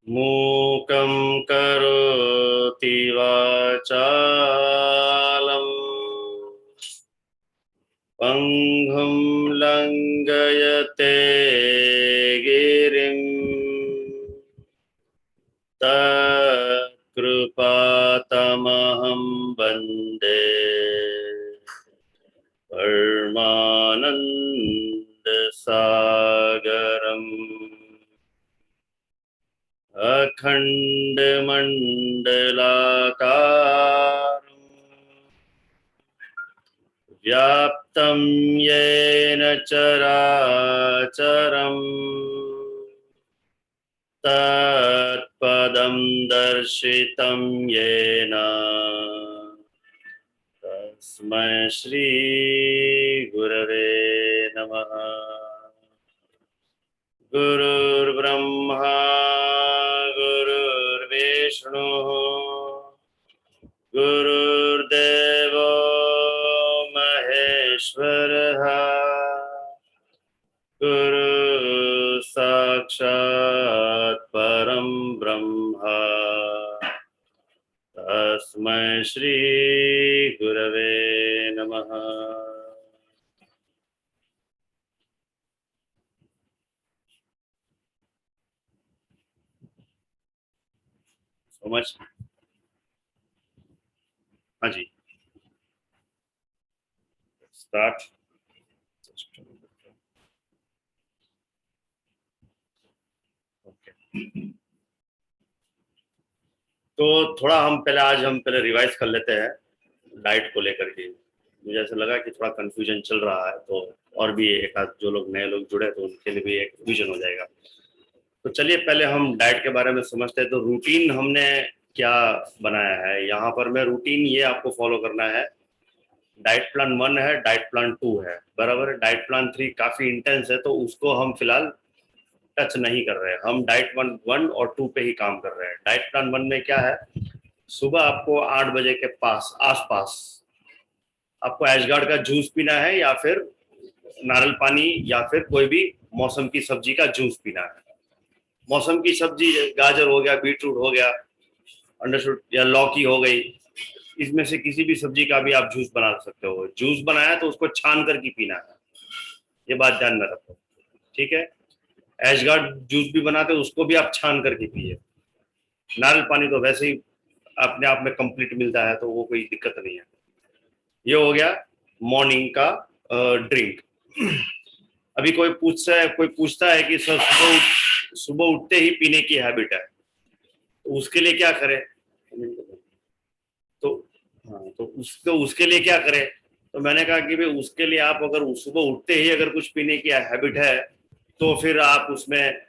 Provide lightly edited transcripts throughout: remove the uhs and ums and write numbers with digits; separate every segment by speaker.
Speaker 1: मूकं करोति वाचालं पङ्गुं लङ्घयते गिरिं तत्कृपातमहं वन्दे परमानन्दसागरम् अखण्डमण्डलाकारम् व्याप्तं येन चराचरम् तत्पदं दर्शितं येन तस्मै श्री गुरवे नमः। गुरुर्ब्रह्मा गुरुर्विष्णुः गुरुर्देवो महेश्वरः गुरु साक्षात् परं ब्रह्म तस्मै श्री गुरवे नमः। So much. हाँ जी, स्टार्ट। तो थोड़ा हम पहले रिवाइज कर लेते हैं डाइट को लेकर के। मुझे ऐसा लगा कि थोड़ा कंफ्यूजन चल रहा है, तो और भी एक आध जो लोग नए लोग जुड़े तो उनके लिए भी एक रिवीजन हो जाएगा। तो चलिए पहले हम डाइट के बारे में समझते हैं। तो रूटीन हमने क्या बनाया है यहाँ पर। मैं रूटीन ये आपको फॉलो करना है। डाइट प्लान 1 है, डाइट प्लान 2 है, बराबर है। डाइट प्लान 3 काफी इंटेंस है, तो उसको हम फिलहाल टच नहीं कर रहे हैं। हम डाइट 1 और 2 पे ही काम कर रहे हैं। डाइट प्लान 1 में क्या है, सुबह आपको 8 बजे के आसपास आपको एशगार्ड का जूस पीना है, या फिर नारियल पानी, या फिर कोई भी मौसम की सब्जी का जूस पीना है। मौसम की सब्जी गाजर हो गया, बीटरूट हो गया, अंडरस्टूड, या लौकी हो गई, इसमें से किसी भी सब्जी का भी आप जूस बना सकते हो। जूस बनाया तो उसको छान करके पीना है, ये बात ध्यान में रखो, ठीक है। एशगार्ड जूस भी बनाते हो, उसको भी आप छान करके पिए। नारियल पानी तो वैसे ही अपने आप में कंप्लीट मिलता है, तो वो कोई दिक्कत नहीं है। ये हो गया मॉर्निंग का ड्रिंक। अभी कोई पूछता है कि सर सुबह उठते ही पीने की हैबिट है, तो उसके लिए क्या करें। तो हाँ, तो उसके लिए क्या करें। तो मैंने कहा कि भाई उसके लिए आप अगर सुबह उठते ही अगर कुछ पीने की हैबिट है, तो फिर आप उसमें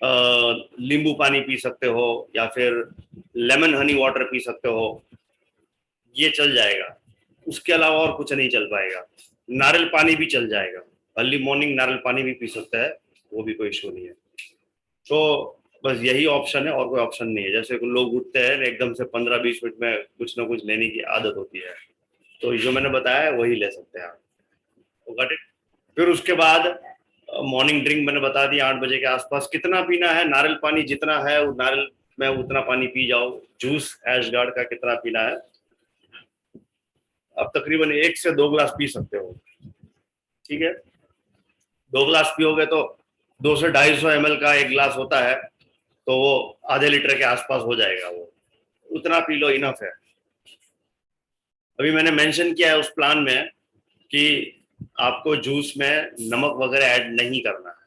Speaker 1: नींबू पानी पी सकते हो, या फिर लेमन हनी वाटर पी सकते हो, ये चल जाएगा। उसके अलावा और कुछ नहीं चल पाएगा। नारियल पानी भी चल जाएगा, अर्ली मॉर्निंग नारियल पानी भी पी सकता है, वो भी कोई इशू नहीं है। तो बस यही ऑप्शन है, और कोई ऑप्शन नहीं है। जैसे लोग उठते हैं एकदम से 15-20 मिनट में कुछ ना कुछ लेने की आदत होती है, तो जो मैंने बताया है वही ले सकते हैं आप। Got it. फिर उसके बाद मॉर्निंग ड्रिंक मैंने बता दिया, 8 बजे के आसपास कितना पीना है। नारियल पानी जितना है वो नारियल में उतना पानी पी जाओ। जूस एश गार्ड का कितना पीना है, आप तकरीबन 1 से 2 गिलास पी सकते हो, ठीक है। 2 गिलास पियोगे तो 200-250 ml का एक गिलास होता है, तो वो आधे लीटर के आसपास हो जाएगा। वो उतना पी लो, इनफ है। अभी मैंने मेंशन किया है उस प्लान में कि आपको जूस में नमक वगैरह ऐड नहीं करना है,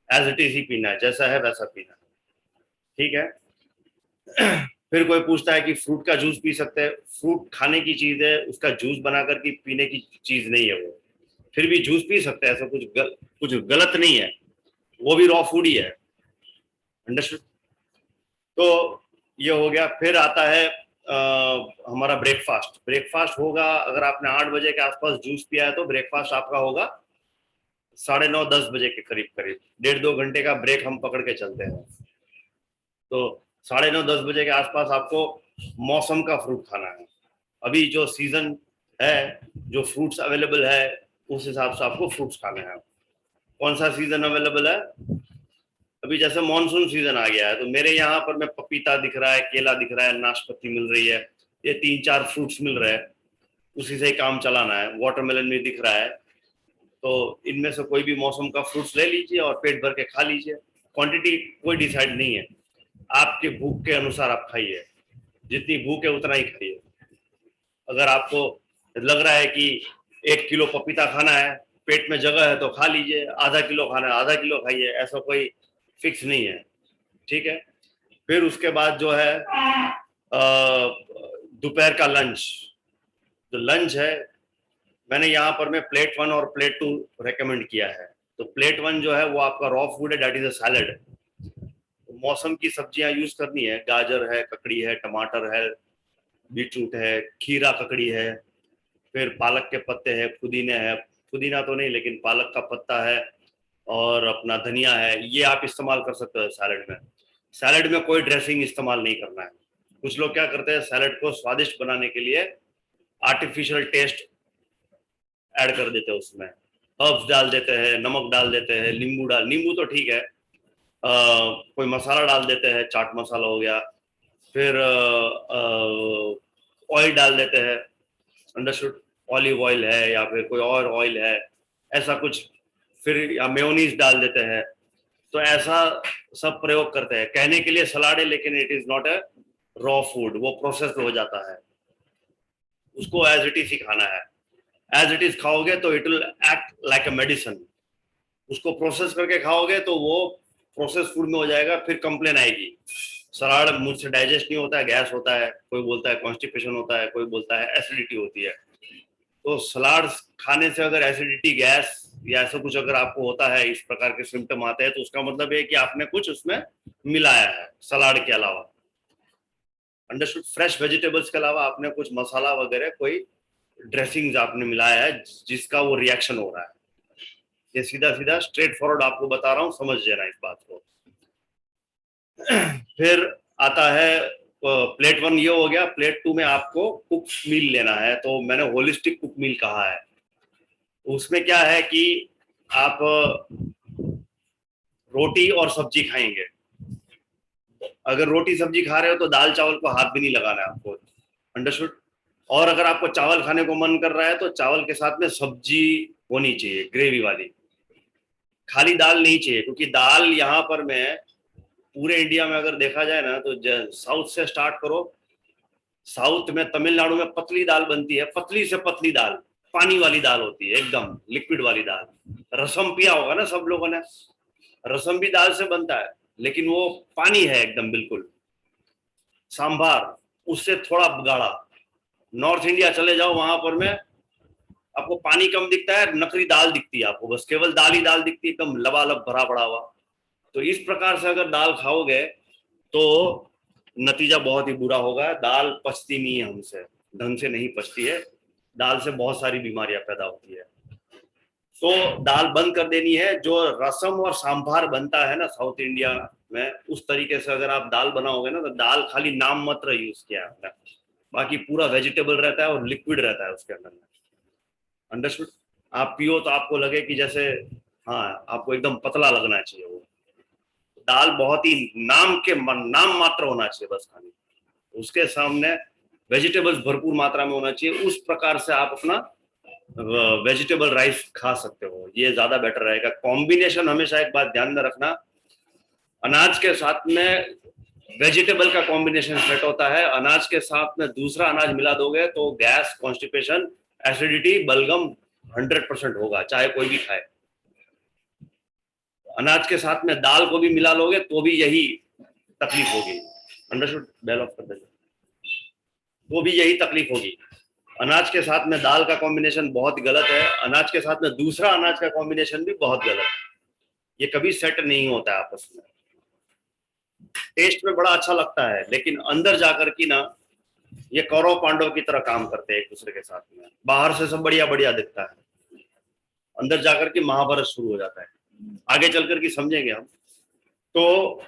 Speaker 1: एज इट इज ही पीना है, जैसा है वैसा पीना है, ठीक है। फिर कोई पूछता है कि फ्रूट का जूस पी सकते हैं। फ्रूट खाने की चीज है, उसका जूस बना करके पीने की चीज नहीं है वो। फिर भी जूस पी सकते हैं, ऐसा कुछ गलत नहीं है, वो भी रॉ फूड ही है, अंडरस्टूड। तो ये हो गया। फिर आता है हमारा ब्रेकफास्ट। ब्रेकफास्ट होगा, अगर आपने 8 बजे के आसपास जूस पिया है तो ब्रेकफास्ट आपका होगा 9:30-10 बजे के करीब करीब। 1.5-2 घंटे का ब्रेक हम पकड़ के चलते हैं। तो 9:30-10 बजे के आसपास आपको मौसम का फ्रूट खाना है। अभी जो सीजन है, जो फ्रूट्स अवेलेबल है, उस हिसाब से आपको फ्रूट्स खाने हैं। कौन सा सीजन अवेलेबल है, अभी जैसे मॉनसून सीजन आ गया है तो मेरे यहाँ पर मैं पपीता दिख रहा है, केला दिख रहा है, नाशपाती मिल रही है, ये 3-4 फ्रूट्स मिल रहे हैं, उसी से ही काम चलाना है। वाटरमेलन भी दिख रहा है, तो इनमें से कोई भी मौसम का फ्रूट्स ले लीजिए और पेट भर के खा लीजिए। क्वांटिटी कोई डिसाइड नहीं है, आपके भूख के अनुसार आप खाइए, जितनी भूख है उतना ही खाइए। अगर आपको लग रहा है कि 1 किलो पपीता खाना है, पेट में जगह है तो खा लीजिए, आधा किलो खाना है आधा किलो खाइए, ऐसा कोई फिक्स नहीं है, ठीक है। फिर उसके बाद जो है दोपहर का लंच, जो लंच है मैंने यहाँ पर मैं प्लेट 1 और प्लेट 2 रेकमेंड किया है। तो प्लेट 1 जो है वो आपका रॉ फूड है, दैट इज अ सैलड। मौसम की सब्जियां यूज करनी है, गाजर है, ककड़ी है, टमाटर है, बीटरूट है, खीरा ककड़ी है, फिर पालक के पत्ते हैं, पुदीने हैं, पुदीना तो नहीं लेकिन पालक का पत्ता है, और अपना धनिया है, ये आप इस्तेमाल कर सकते हो सैलड में। सैलड में कोई ड्रेसिंग इस्तेमाल नहीं करना है। कुछ लोग क्या करते हैं, सैलड को स्वादिष्ट बनाने के लिए आर्टिफिशियल टेस्ट ऐड कर देते हैं, उसमें हर्ब्स डाल देते हैं, नमक डाल देते हैं, नींबू तो ठीक है, कोई मसाला डाल देते हैं, चाट मसाला हो गया, फिर ऑयल डाल देते हैं, अंडरस्टूड, ऑलिव ऑयल है या फिर कोई और ऑयल है, ऐसा कुछ, फिर या मेयोनीज डाल देते हैं। तो ऐसा सब प्रयोग करते हैं, कहने के लिए सलाड है लेकिन it is not a raw food, वो प्रोसेस हो जाता है, उसको एज इट इज ही खाना है। एज इट इज खाओगे तो it will act like a medicine, उसको प्रोसेस करके खाओगे तो वो प्रोसेस फूड में हो जाएगा, फिर कंप्लेन आएगी सलाद मुझसे डाइजेस्ट नहीं होता है, गैस होता है, कोई बोलता है कॉन्स्टिपेशन होता है, कोई बोलता है एसिडिटी होती है। तो सलाद खाने से अगर एसिडिटी, गैस या ऐसा कुछ अगर आपको होता है, इस प्रकार के सिम्टम आते हैं, तो उसका मतलब है कि आपने कुछ उसमें मिलाया है सलाद के अलावा, अंडरस्टूड। फ्रेश वेजिटेबल्स के अलावा आपने कुछ मसाला वगैरह, कोई ड्रेसिंग्स आपने मिलाया है जिसका वो रिएक्शन हो रहा है। ये सीधा सीधा स्ट्रेट फॉरवर्ड आपको बता रहा हूँ, समझ लेना इस बात को। फिर आता है प्लेट 1, ये हो गया। प्लेट 2 में आपको कुक मील लेना है, तो मैंने होलिस्टिक कुक मील कहा है। उसमें क्या है कि आप रोटी और सब्जी खाएंगे। अगर रोटी सब्जी खा रहे हो तो दाल चावल को हाथ भी नहीं लगाना है आपको, अंडरस्टूड। और अगर आपको चावल खाने को मन कर रहा है तो चावल के साथ में सब्जी होनी चाहिए, ग्रेवी वाली, खाली दाल नहीं चाहिए। क्योंकि दाल यहाँ पर मैं पूरे इंडिया में अगर देखा जाए ना, तो साउथ से स्टार्ट करो, साउथ में तमिलनाडु में पतली दाल बनती है, पतली से पतली दाल, पानी वाली दाल होती है, एकदम लिक्विड वाली दाल। रसम पिया होगा ना सब लोगों ने, रसम भी दाल से बनता है लेकिन वो पानी है एकदम बिल्कुल। सांभार उससे थोड़ा गाढ़ा। नॉर्थ इंडिया चले जाओ, वहां पर में आपको पानी कम दिखता है, नकली दाल दिखती है आपको, बस केवल दाल ही दाल दिखती है, एकदम लबालब भरा पड़ा हुआ। तो इस प्रकार से अगर दाल खाओगे तो नतीजा बहुत ही बुरा होगा। दाल पचती नहीं है हमसे, ढंग से नहीं पचती है, दाल से बहुत सारी बीमारियां पैदा होती है। तो दाल बंद कर देनी है। जो रसम और सांभार बनता है ना साउथ इंडिया में, उस तरीके से अगर आप दाल बनाओगे ना, तो दाल खाली नाम मात्र यूज किया है, बाकी पूरा वेजिटेबल रहता है और लिक्विड रहता है उसके अंदर में, अंडरस्टूड। आप पियो तो आपको लगे कि जैसे, हाँ, आपको एकदम पतला लगना चाहिए। वो दाल बहुत ही नाम मात्र होना चाहिए बस खाने, उसके सामने वेजिटेबल्स भरपूर मात्रा में होना चाहिए। उस प्रकार से आप अपना वेजिटेबल राइस खा सकते हो, ये ज्यादा बेटर रहेगा। कॉम्बिनेशन हमेशा एक बात ध्यान में रखना, अनाज के साथ में वेजिटेबल का कॉम्बिनेशन सेट होता है, अनाज के साथ में दूसरा अनाज मिला दोगे तो गैस, कॉन्स्टिपेशन, एसिडिटी, बलगम 100% होगा, चाहे कोई भी खाए। अनाज के साथ में दाल को भी मिला लोगे तो भी यही तकलीफ होगी, अंडरस्टूड। बेल ऑफ कर देंगे तो भी यही तकलीफ होगी। अनाज के साथ में दाल का कॉम्बिनेशन बहुत गलत है, अनाज के साथ में दूसरा अनाज का कॉम्बिनेशन भी बहुत गलत है, ये कभी सेट नहीं होता है आपस में। टेस्ट में बड़ा अच्छा लगता है लेकिन अंदर जाकर की ना, ये कौरव पांडव की तरह काम करते हैं एक दूसरे के साथ में। बाहर से सब बढ़िया बढ़िया दिखता है, अंदर जाकर के महाभारत शुरू हो जाता है, आगे चलकर की समझेंगे हम। तो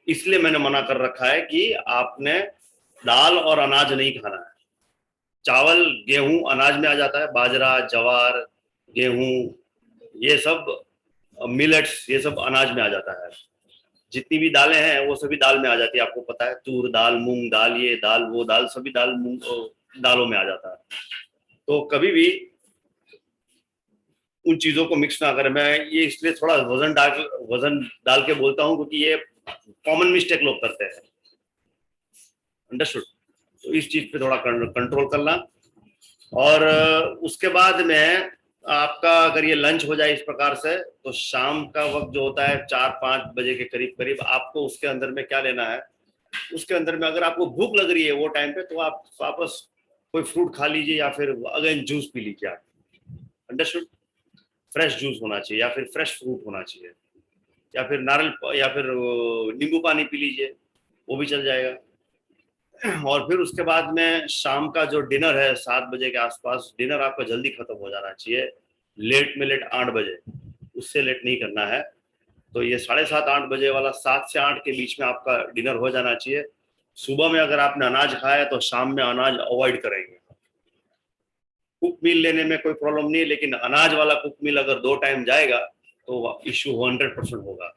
Speaker 1: इसलिए मैंने मना कर रखा है कि आपने दाल और अनाज नहीं खाना है। चावल, गेहूं अनाज में आ जाता है, बाजरा, जवार, गेहूं, ये सब मिलेट्स, ये सब अनाज में आ जाता है। जितनी भी दालें हैं वो सभी दाल में आ जाती है, आपको पता है, तूर दाल, मूंग दाल, ये दाल वो दाल, सभी दाल दालों में आ जाता है। तो कभी भी उन चीजों को मिक्स ना करें। मैं ये इसलिए थोड़ा वजन डाल के बोलता हूँ क्योंकि ये कॉमन मिस्टेक लोग करते हैं। अंडरस्टूड? तो इस चीज पे थोड़ा कंट्रोल करना। और उसके बाद में आपका अगर ये लंच हो जाए इस प्रकार से, तो शाम का वक्त जो होता है 4-5 बजे के करीब करीब, आपको उसके अंदर में क्या लेना है, उसके अंदर में अगर आपको भूख लग रही है वो टाइम पे, तो आप वापस कोई फ्रूट खा लीजिए या फिर अगेन जूस पी लीजिए आप। अंडरस्टूड? फ्रेश जूस होना चाहिए या फिर फ्रेश फ्रूट होना चाहिए, या फिर नारियल या फिर नींबू पानी पी लीजिए, वो भी चल जाएगा। और फिर उसके बाद में शाम का जो डिनर है 7 बजे के आसपास, डिनर आपका जल्दी खत्म हो जाना चाहिए, लेट में लेट 8 बजे, उससे लेट नहीं करना है। तो ये 7:30-8 बजे वाला, 7 से 8 के बीच में आपका डिनर हो जाना चाहिए। सुबह में अगर आपने अनाज खाया तो शाम में अनाज अवॉइड करेंगे। कुक मील लेने में कोई प्रॉब्लम नहीं है, लेकिन अनाज वाला कुक मील अगर 2 टाइम जाएगा तो इश्यू 100% होगा।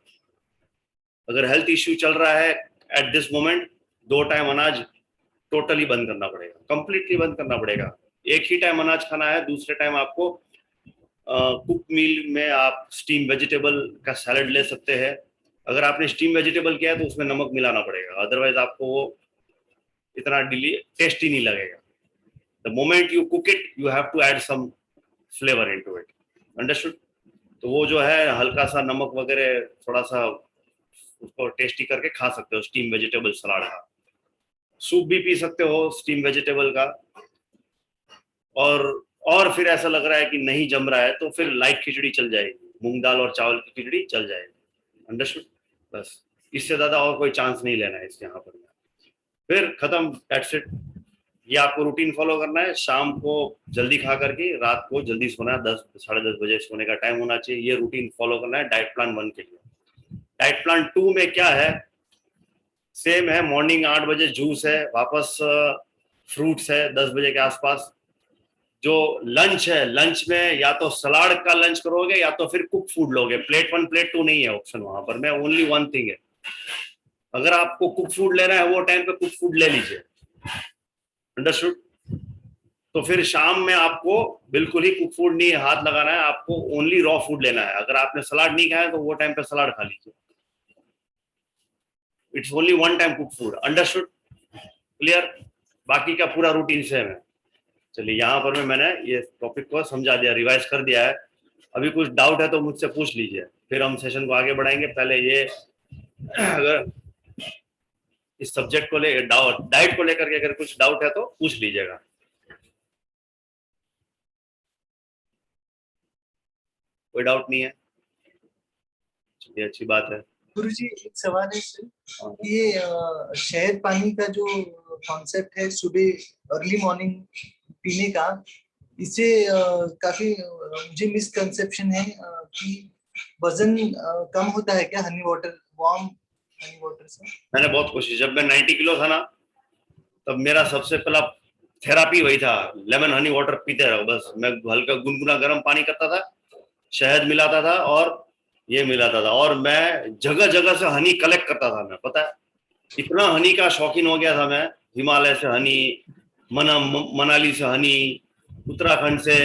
Speaker 1: अगर हेल्थ इश्यू चल रहा है एट दिस मोमेंट, 2 टाइम अनाज टोटली बंद करना पड़ेगा, कंप्लीटली बंद करना पड़ेगा। एक ही टाइम अनाज खाना है, दूसरे टाइम आपको कुक मील में आप स्टीम वेजिटेबल का सैलड ले सकते हैं। अगर आपने स्टीम वेजिटेबल किया है तो उसमें नमक मिलाना पड़ेगा, अदरवाइज आपको वो इतना टेस्टी नहीं लगेगा। The moment you cook it you have to add some flavour into it. Understood? तो वो जो है हल्का सा नमक वगैरह थोड़ा सा उसको टेस्टी करके खा सकते हो स्टीम वेजिटेबल सलाद का। सूप भी पी सकते हो स्टीम वेजिटेबल का। और फिर ऐसा लग रहा है कि नहीं जम रहा है तो फिर लाइट खिचड़ी चल जाएगी, मूंग दाल और चावल की खिचड़ी चल जाएगी। अंडरस्टूड? बस इससे ज्यादा और कोई चांस नहीं लेना है इसके यहाँ पर। फिर खत्म, दैट्स इट। ये आपको रूटीन फॉलो करना है। शाम को जल्दी खा करके रात को जल्दी सोना है, 10-10:30 बजे सोने का टाइम होना चाहिए। ये रूटीन फॉलो करना है डाइट प्लान 1 के लिए। डाइट प्लान 2 में क्या है, सेम है, मॉर्निंग 8 बजे जूस है, वापस फ्रूट्स है 10 बजे के आसपास। जो लंच है, लंच में या तो सलाद का लंच करोगे या तो फिर कुक फूड लोगे। प्लेट 1 प्लेट 2 नहीं है ऑप्शन वहां पर, मैं ओनली 1 थिंग है। अगर आपको कुक फूड लेना है वो टाइम पे कुक फूड ले लीजिए। अंडरस्टूड? तो फिर शाम में आपको बिल्कुल ही कुक फूड नहीं हाथ लगाना है, आपको ओनली रॉ फूड लेना है। अगर आपने सलाद नहीं खाया तो वो टाइम पे सलाद खा लीजिए। It's only 1 time cook food. Understood? Clear? बाकी का पूरा रूटीन सेम है। चलिए यहाँ पर मैंने ये टॉपिक को समझा दिया, रिवाइज कर दिया है। अभी कुछ डाउट है तो मुझसे पूछ लीजिए, फिर हम सेशन को आगे बढ़ाएंगे। पहले ये अगर इस सब्जेक्ट को ले डाइट को लेकर के अगर कुछ डाउट है तो पूछ लीजिएगा। कोई डाउट नहीं है? चलिए, अच्छी बात है।
Speaker 2: गुरुजी एक सवाल है सर, ये शहद पानी का जो कॉन्सेप्ट है सुबह अर्ली मॉर्निंग पीने का, इससे काफी मुझे मिसकंसेप्शन है कि वजन कम होता है क्या Honey water, warm Honey water से?
Speaker 1: मैंने बहुत कोशिश, जब मैं 90 किलो था ना तब मेरा सबसे पहला थेरापी वही था, लेमन हनी वाटर पीते रहो बस। मैं हल्का गुनगुना गर्म पानी करता था, शहद मिलाता था और ये मिलाता था, और मैं जगह जगह से हनी कलेक्ट करता था। मैं पता है इतना हनी का शौकीन हो गया था मैं। हिमालय से हनी, मनाली से हनी, उत्तराखंड से,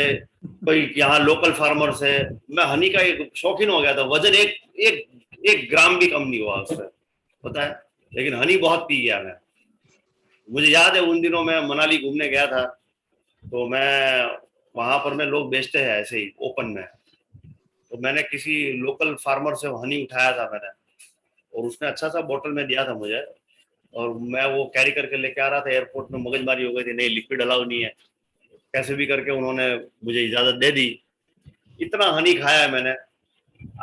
Speaker 1: कोई यहाँ लोकल फार्मर से, मैं हनी का एक शौकीन हो गया था। वजन एक ग्राम भी कम नहीं हुआ उससे, पता है। लेकिन हनी बहुत पी गया मैं। मुझे याद है उन दिनों मैं मनाली घूमने गया था, तो मैं वहां पर लोग बेचते हैं ऐसे ही ओपन में, तो मैंने किसी लोकल फार्मर से हनी उठाया था मैंने, और उसने अच्छा सा बोतल में दिया था मुझे, और मैं वो कैरी करके लेके आ रहा था। एयरपोर्ट में मगजमारी हो गई थी, नहीं लिक्विड अलाउ नहीं है। कैसे भी करके उन्होंने मुझे इजाजत दे दी। इतना हनी खाया है मैंने।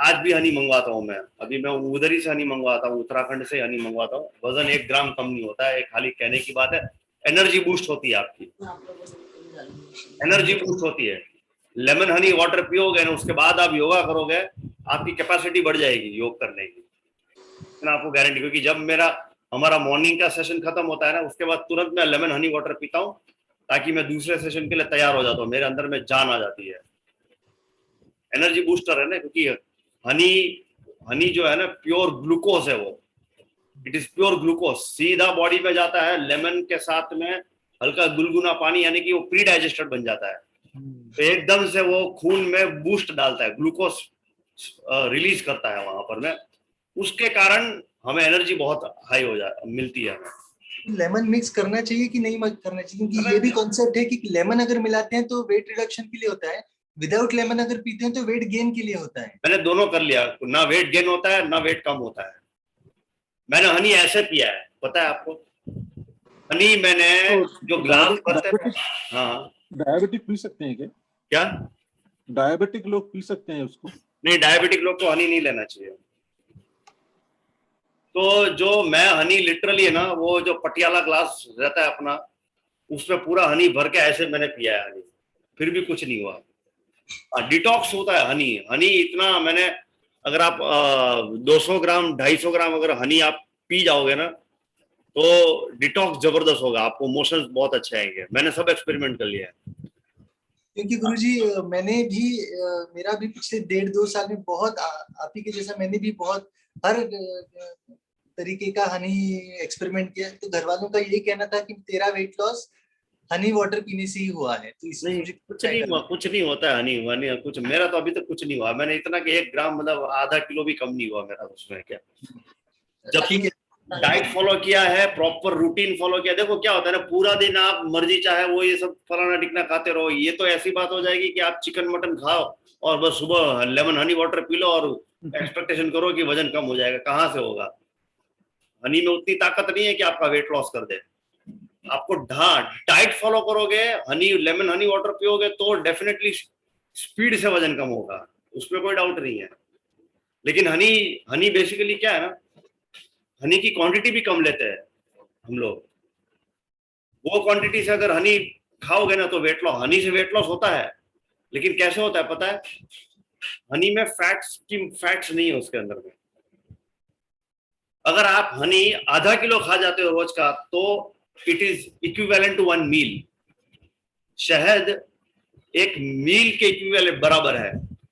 Speaker 1: आज भी हनी मंगवाता हूँ मैं, अभी मैं उधर ही से हनी मंगवाता हूँ, उत्तराखंड से हनी मंगवाता हूँ। वजन 1 ग्राम कम नहीं होता है, खाली कहने की बात है। एनर्जी बूस्ट होती है आपकी, एनर्जी बूस्ट होती है। लेमन हनी वाटर पियोगे ना, उसके बाद आप योगा करोगे, आपकी कैपेसिटी बढ़ जाएगी योग करने की, इतना आपको गारंटी। क्योंकि जब हमारा मॉर्निंग का सेशन खत्म होता है ना, उसके बाद तुरंत मैं लेमन हनी वाटर पीता हूँ, ताकि मैं दूसरे सेशन के लिए तैयार हो जाता हूँ, मेरे अंदर में जान आ जाती है। एनर्जी बूस्टर है ना, क्योंकि हनी हनी जो है ना प्योर ग्लूकोज है, वो इट इज प्योर ग्लूकोज, सीधा बॉडी में जाता है, लेमन के साथ में हल्का गुनगुना पानी, यानी कि वो प्री डाइजेस्टेड बन जाता है, तो एकदम से वो खून में बूस्ट डालता है, ग्लूकोज रिलीज करता है वहां पर में, उसके कारण हमें एनर्जी बहुत हाई हो मिलती है हमें।
Speaker 2: लेमन मिक्स करना चाहिए कि नहीं करना चाहिए, क्योंकि ये भी कॉन्सेप्ट है कि लेमन अगर मिलाते हैं तो वेट रिडक्शन के लिए होता है, विदाउट लेमन अगर पीते हैं तो वेट गेन के लिए होता है।
Speaker 1: मैंने दोनों कर लिया, ना वेट गेन होता है ना वेट कम होता है। मैंने हनी ऐसे पिया है, पता है आपको, हनी मैंने
Speaker 3: तो
Speaker 1: जो ग्लास भरते हैं, हाँ
Speaker 3: डायबिटिक पी सकते हैं क्या?
Speaker 1: क्या
Speaker 3: डायबिटिक लोग पी सकते हैं उसको?
Speaker 1: नहीं, डायबिटिक लोग को हनी नहीं लेना चाहिए। तो जो मैं हनी लिटरली है ना, वो जो पटियाला ग्लास रहता है अपना, उसमें पूरा हनी भर के ऐसे मैंने पिया है हनी, फिर भी कुछ नहीं हुआ। डिटॉक्स होता है हनी, हनी इतना मैंने, अगर आप 200 ग्राम 250 ग्राम अगर हनी आप पी जाओगे ना, तो डिटॉक्स जबरदस्त होगा, आपको मोशंस बहुत अच्छे आएंगे। मैंने सब एक्सपेरिमेंट कर लिया है।
Speaker 2: क्योंकि गुरुजी मैंने भी मेरा भी पिछले 1.5-2 साल में बहुत आप ही के जैसा मैंने भी बहुत हर तरीके का हनी एक्सपेरिमेंट किया, तो घर वालों का यही कहना था कि तेरा वेट लॉस हनी वाटर पीने से ही हुआ है, तो इसलिए
Speaker 1: नहीं,
Speaker 2: मुझे
Speaker 1: कुछ नहीं हुआ, कुछ नहीं होता है हनी हनी कुछ, मेरा तो अभी तक कुछ नहीं हुआ। मैंने इतना कि 1 ग्राम मतलब आधा किलो भी कम नहीं हुआ मेरा उसमें। क्या जब
Speaker 2: ठीक है,
Speaker 1: डाइट फॉलो किया है, प्रॉपर रूटीन फॉलो किया, देखो क्या होता है ना, पूरा दिन आप मर्जी चाहे वो ये सब फलाना टिकना खाते रहो, ये तो ऐसी बात हो जाएगी कि आप चिकन मटन खाओ और बस सुबह lemon Honey water P low और एक्सपेक्टेशन करो कि वजन कम हो जाएगा, कहाँ से होगा। हनी में उतनी ताकत नहीं है कि आपका वेट लॉस कर दे। आपको डाइट फॉलो करोगे, हनी लेमन हनी वाटर पियोगे तो डेफिनेटली स्पीड से वजन कम होगा, उसमें कोई डाउट नहीं है। लेकिन हनी हनी बेसिकली क्या है ना, हनी की क्वांटिटी भी कम लेते हैं हम लोग। वो क्वांटिटी से अगर हनी खाओगे ना तो वेट लॉस, हनी से वेट लॉस होता है, लेकिन कैसे होता है पता है, हनी में फैट्स नहीं है उसके अंदर में। अगर आप हनी आधा किलो खा जाते हो रोज का, तो इट इज इक्विवेलेंट टू 1 मील। शहद एक मील के इक्विवेलेंट बराबर है।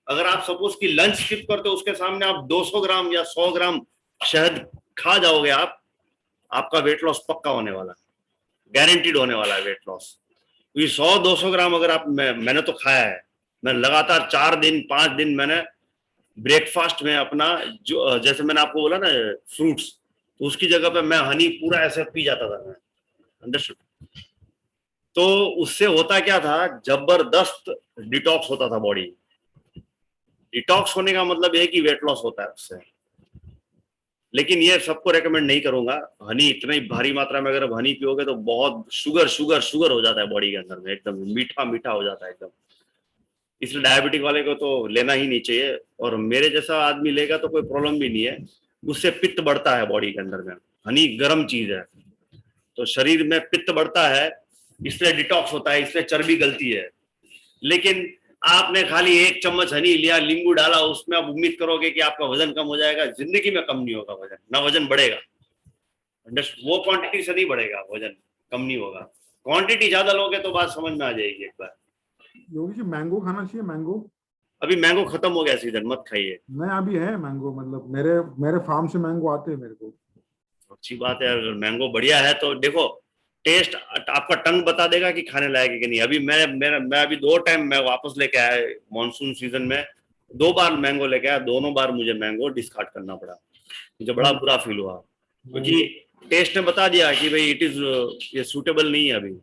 Speaker 1: अगर आप सपोज की लंच स्किप करते हो, उसके सामने आप 200 ग्राम या 100 ग्राम शहद खा जाओगे, आपका वेट लॉस पक्का होने वाला है, गारंटीड होने वाला है वेट लॉस। ये 100-200 ग्राम अगर आप, मैंने तो खाया है, मैं लगातार 4 दिन 5 दिन मैंने ब्रेकफास्ट में अपना, जो जैसे मैंने आपको बोला ना फ्रूट्स, तो उसकी जगह पे मैं हनी पूरा ऐसे पी जाता था मैं, अंडरस्टूड। तो उससे होता क्या था, जबरदस्त डिटॉक्स होता था बॉडी। डिटॉक्स होने का मतलब है कि वेट लॉस होता है उससे। लेकिन ये सबको रेकमेंड नहीं करूंगा, हनी इतनी भारी मात्रा में अगर हनी पियोगे तो बहुत शुगर हो जाता है बॉडी के अंदर में, एकदम मीठा मीठा हो जाता है एकदम। इसलिए डायबिटिक वाले को तो लेना ही नहीं चाहिए, और मेरे जैसा आदमी लेगा तो कोई प्रॉब्लम भी नहीं है, उससे पित्त बढ़ता है बॉडी के अंदर में। हनी गर्म चीज है, तो शरीर में पित्त बढ़ता है, इसलिए डिटॉक्स होता है, इसलिए चर्बी गलती है। लेकिन आपने खाली 1 चम्मच हनी लिया, नींबू डाला, उसमें आप उम्मीद करोगे कि आपका वजन कम हो जाएगा, जिंदगी में कम नहीं होगा वजन, ना वजन बढ़ेगा। वो क्वांटिटी से नहीं बढ़ेगा, वजन कम नहीं होगा। क्वांटिटी ज्यादा लोगे तो बात समझ में आ जाएगी एक बार।
Speaker 4: योगी जी मैंगो खाना चाहिए? मैंगो
Speaker 1: अभी मैंगो खत्म हो गया सीजन, मत खाइए।
Speaker 4: नहीं, अभी है मैंगो, मतलब मेरे फार्म से मैंगो आते हैं मेरे को।
Speaker 1: अच्छी बात है, अगर मैंगो बढ़िया है तो देखो, टेस्ट आपका टंग बता देगा कि खाने लायक है कि नहीं। अभी मैं अभी 2 टाइम मैं वापस लेके आया मॉनसून सीजन में, 2 बार मैंगो लेके आया, दोनों बार मुझे मैंगो डिस्कार्ड करना पड़ा, मुझे बड़ा बुरा फील हुआ, क्योंकि टेस्ट ने बता दिया कि भाई इट इज, ये सूटेबल नहीं है अभी।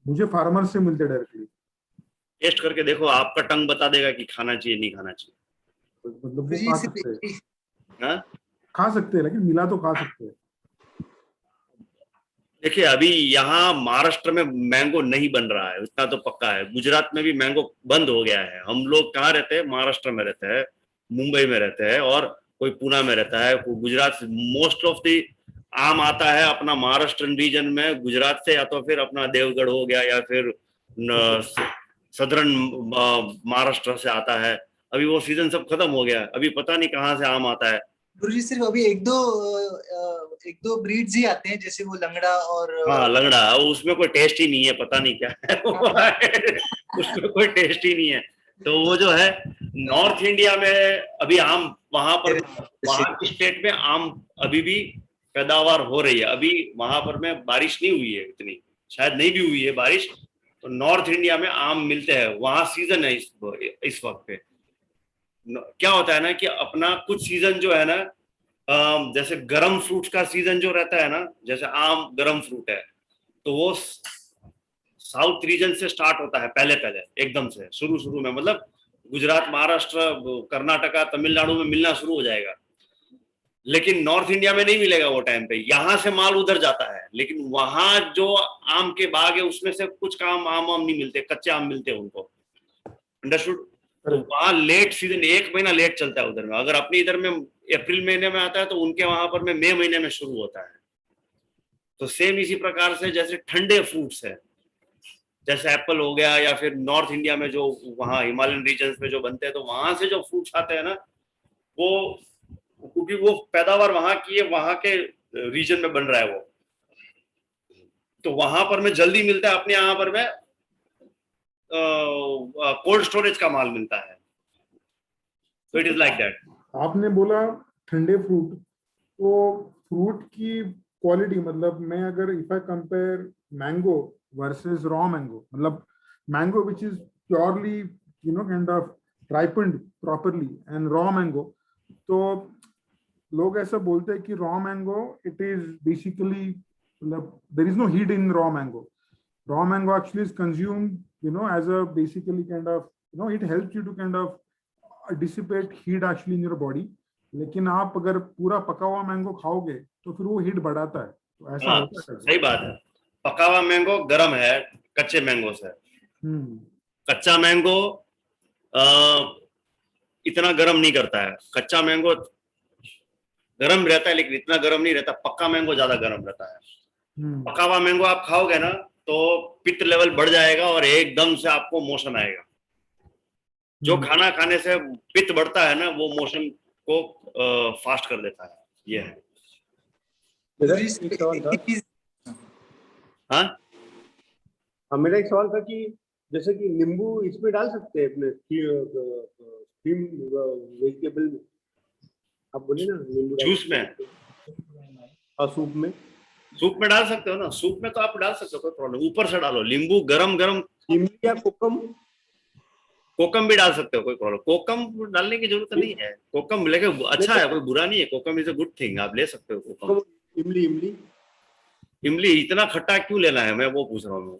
Speaker 4: मुझे फार्मर से मिलते डायरेक्टली।
Speaker 1: टेस्ट करके देखो, आपका टंग बता देगा कि खाना चाहिए नहीं खाना चाहिए।
Speaker 4: मतलब वो खा सकते हैं,
Speaker 1: हाँ
Speaker 4: खा सकते हैं, लेकिन मिला तो खा सकते हैं।
Speaker 1: देखिए, अभी यहाँ महाराष्ट्र में मैंगो नहीं बन रहा है, इतना तो पक्का है। गुजरात में भी मैंगो बंद हो गया है। हम लोग कहाँ रहते हैं, महाराष्ट्र में रहते हैं, मुंबई में रहते हैं, और कोई पुणे में रहता है। गुजरात से मोस्ट ऑफ दी आम आता है अपना महाराष्ट्र रीजन में, गुजरात से, या तो फिर अपना देवगढ़ हो गया, या फिर सदर्न महाराष्ट्र से आता है। अभी वो सीजन सब खत्म हो गया, अभी पता नहीं कहाँ से आम आता है।
Speaker 2: गुरुजी सिर्फ अभी एक दो ब्रीड्स ही आते हैं, जैसे वो लंगड़ा और
Speaker 1: हाँ लंगड़ा, उसमें कोई टेस्ट ही नहीं है, पता नहीं क्या है उसमें कोई टेस्ट ही नहीं है। तो वो जो है नॉर्थ इंडिया में अभी आम वहां की स्टेट में आम अभी भी पैदावार हो रही है। अभी वहां पर में बारिश नहीं हुई है इतनी, शायद नहीं भी हुई है बारिश, तो नॉर्थ इंडिया में आम मिलते हैं, वहां सीजन है इस वक्त पे। क्या होता है ना कि अपना कुछ सीजन जो है ना, जैसे गरम फ्रूट का सीजन जो रहता है ना, जैसे आम गरम फ्रूट है, तो वो साउथ रीजन से स्टार्ट होता है पहले एकदम से शुरू में, मतलब गुजरात, महाराष्ट्र, कर्नाटका, तमिलनाडु में मिलना शुरू हो जाएगा। लेकिन नॉर्थ इंडिया में नहीं मिलेगा वो टाइम पे, यहां से माल उधर जाता है, लेकिन वहां जो आम के बाग है उसमें से कुछ का आम नहीं मिलते, कच्चे आम मिलते हैं उनको। अंडरस्टूड? तो वहां लेट सीजन, 1 महीना लेट चलता है उधर में। अगर अपने इधर में अप्रैल महीने में आता है तो उनके वहां पर में मई महीने में शुरू होता है। तो सेम इसी प्रकार से जैसे ठंडे फ्रूट्स है, जैसे एप्पल हो गया, या फिर नॉर्थ इंडिया में जो वहाँ हिमालयन रीजन में जो बनते हैं, तो वहां से जो फ्रूट्स आते हैं ना, वो क्योंकि वो पैदावार वहां की है, वहां के रीजन में बन रहा है वो, तो वहां पर में जल्दी मिलता है। अपने यहाँ पर में कोल्ड स्टोरेज का माल मिलता है। तो इट इज लाइक दैट।
Speaker 4: आपने बोला ठंडे फ्रूट, तो फ्रूट की क्वालिटी, मतलब मैं अगर if I compare mango versus raw mango, मतलब mango which is purely kind of ripened properly and raw mango, तो लोग ऐसा बोलते हैं कि raw mango it is basically, मतलब there is no heat in raw mango. Raw mango actually is consumed, as a basically kind of, it helps you to kind of dissipate heat actually in your body. लेकिन आप अगर पूरा पका हुआ mango खाओगे तो फिर वो हीट बढ़ाता है, तो ऐसा होता है.
Speaker 1: सही बात है। पका हुआ मैंगो गर्म है कच्चे मैंगो से। कच्चा मैंगो इतना गर्म नहीं करता है। कच्चा मैंगो गर्म रहता है लेकिन इतना गर्म नहीं रहता। पक्का मैंगो ज्यादा गर्म रहता है। पका हुआ मैंगो आप खाओगे ना तो पित्त लेवल बढ़ जाएगा और एकदम से आपको मोशन आएगा। जो खाना खाने से पित्त बढ़ता है ना, वो मोशन को फास्ट कर देता है। ये है।
Speaker 5: हाँ, मेरा एक सवाल था कि जैसे कि नींबू इसमें डाल सकते हैं अपने स्टीम वेजिटेबल में, आप बोले ना नींबू
Speaker 1: जूस में?
Speaker 5: हाँ, सूप में
Speaker 1: डाल सकते हो ना। सूप में तो आप डाल सकते हो, कोई प्रॉब्लम। ऊपर से डालो नींबू गरम
Speaker 5: इमली या
Speaker 1: कोकम भी डाल सकते हो, कोई प्रॉब्लम। कोकम डालने की जरूरत नहीं है। कोकम लेकिन अच्छा है, कोई बुरा नहीं है। कोकम इज अ गुड थिंग, आप ले सकते हो कोकम। इमली इतना खट्टा क्यों लेना है, मैं वो पूछ रहा हूँ।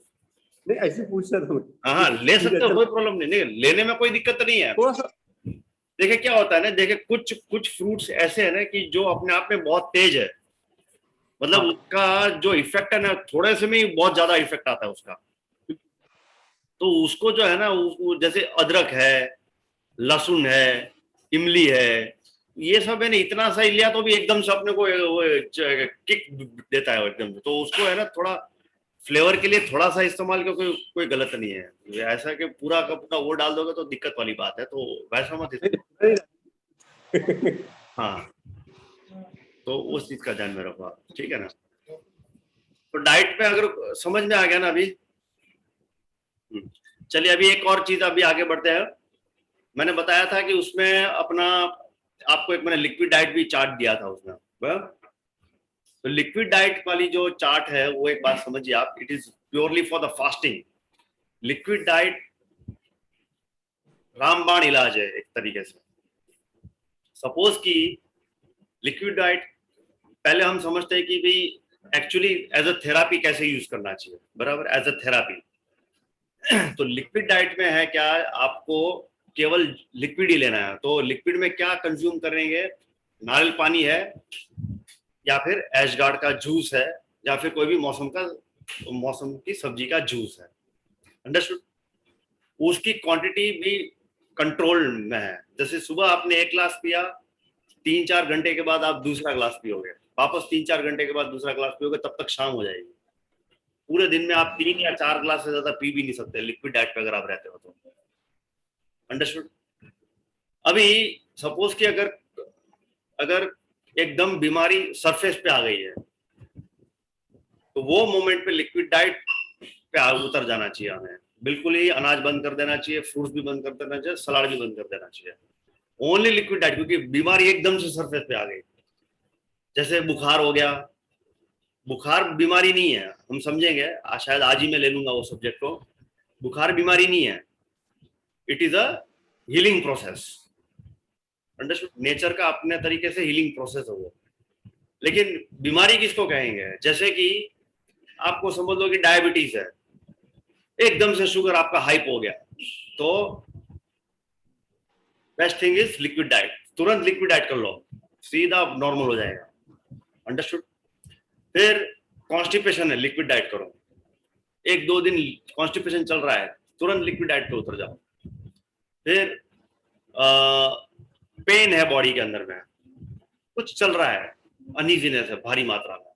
Speaker 5: नहीं, ऐसे पूछ रहा था।
Speaker 1: हाँ, ले सकते हो, कोई प्रॉब्लम नहीं। लेने में कोई दिक्कत नहीं है।
Speaker 5: थोड़ा सा
Speaker 1: देखिए क्या होता है ना, देखिए कुछ फ्रूट्स ऐसे है ना कि जो अपने आप में बहुत तेज है, मतलब उसका जो इफेक्ट है ना, थोड़े से में ही बहुत ज्यादा इफेक्ट आता है उसका। तो उसको जो है ना, जैसे अदरक है, लहसुन है, इमली है, ये सब है ना, इतना सा ही लिया तो भी एकदम से अपने को किक देता है एकदम से। तो उसको है ना थोड़ा फ्लेवर के लिए थोड़ा सा इस्तेमाल का कोई गलत नहीं है। ऐसा कि पूरा का पूरा वो डाल दोगे तो दिक्कत वाली बात है। तो वैसा मत हाँ, तो उस चीज का ध्यान में रखो, ठीक है ना। तो डाइट पे अगर समझ में आ गया ना अभी। चलिए अभी एक और चीज अभी आगे बढ़ते हैं। मैंने बताया था कि उसमें अपना आपको एक मैंने लिक्विड डाइट भी चार्ट दिया था उसमें। तो लिक्विड डाइट वाली जो चार्ट है वो एक बात समझिए आप, it is purely for the fasting. Liquid diet रामबाण इलाज है एक तरीके से। सपोज कि लिक्विड डाइट पहले हम समझते हैं कि भाई एक्चुअली एज अ थेरापी कैसे यूज करना चाहिए, बराबर, एज अ थेरापी। तो लिक्विड डाइट में है क्या, आपको केवल लिक्विड ही लेना है। तो लिक्विड में क्या कंज्यूम करेंगे, नारियल पानी है, या फिर एशगार्ड का जूस है, या फिर कोई भी मौसम की सब्जी का जूस है। अंडरस्टूड? उसकी क्वांटिटी भी कंट्रोल में है। जैसे सुबह आपने 1 ग्लास पिया, 3-4 घंटे के बाद आप दूसरा ग्लास पियोगे, वापस 3-4 घंटे के बाद दूसरा ग्लास पियोगे, तब तक शाम हो जाएगी। पूरे दिन में आप 3 या 4 ग्लास से ज्यादा पी भी नहीं सकते लिक्विड डाइट पे अगर आप रहते हो तो। अंडरस्टूड? अभी सपोज कि अगर एकदम बीमारी सरफेस पे आ गई है तो वो मोमेंट पे लिक्विड डाइट पे उतर जाना चाहिए हमें। बिल्कुल ही अनाज बंद कर देना चाहिए, फ्रूट्स भी बंद कर देना चाहिए, सलाद भी बंद कर देना चाहिए। ओनली लिक्विड डाइट, क्योंकि बीमारी एकदम से सरफेस पे आ गई। जैसे बुखार हो गया, बुखार बीमारी नहीं है, हम समझेंगे, शायद आज ही मैं ले लूंगा वो सब्जेक्ट को। बुखार बीमारी नहीं है, it is a healing process. Understood? Nature का अपने तरीके से हीलिंग प्रोसेस है वो। लेकिन बीमारी किसको कहेंगे? जैसे कि आपको समझ लो कि डायबिटीज है, एकदम से शुगर आपका हाइप हो गया, तो best thing is liquid diet. तुरंत लिक्विड डाइट कर लो, सीधा नॉर्मल हो जाएगा। अंडरस्टूड? फिर कॉन्स्टिपेशन है, लिक्विड डाइट करो। 1-2 दिन कॉन्स्टिपेशन चल रहा है, तुरंत लिक्विड डाइट पे उतर जाओ। फिर पेन है बॉडी के अंदर में, कुछ चल रहा है, अनईजीनेस है भारी मात्रा में,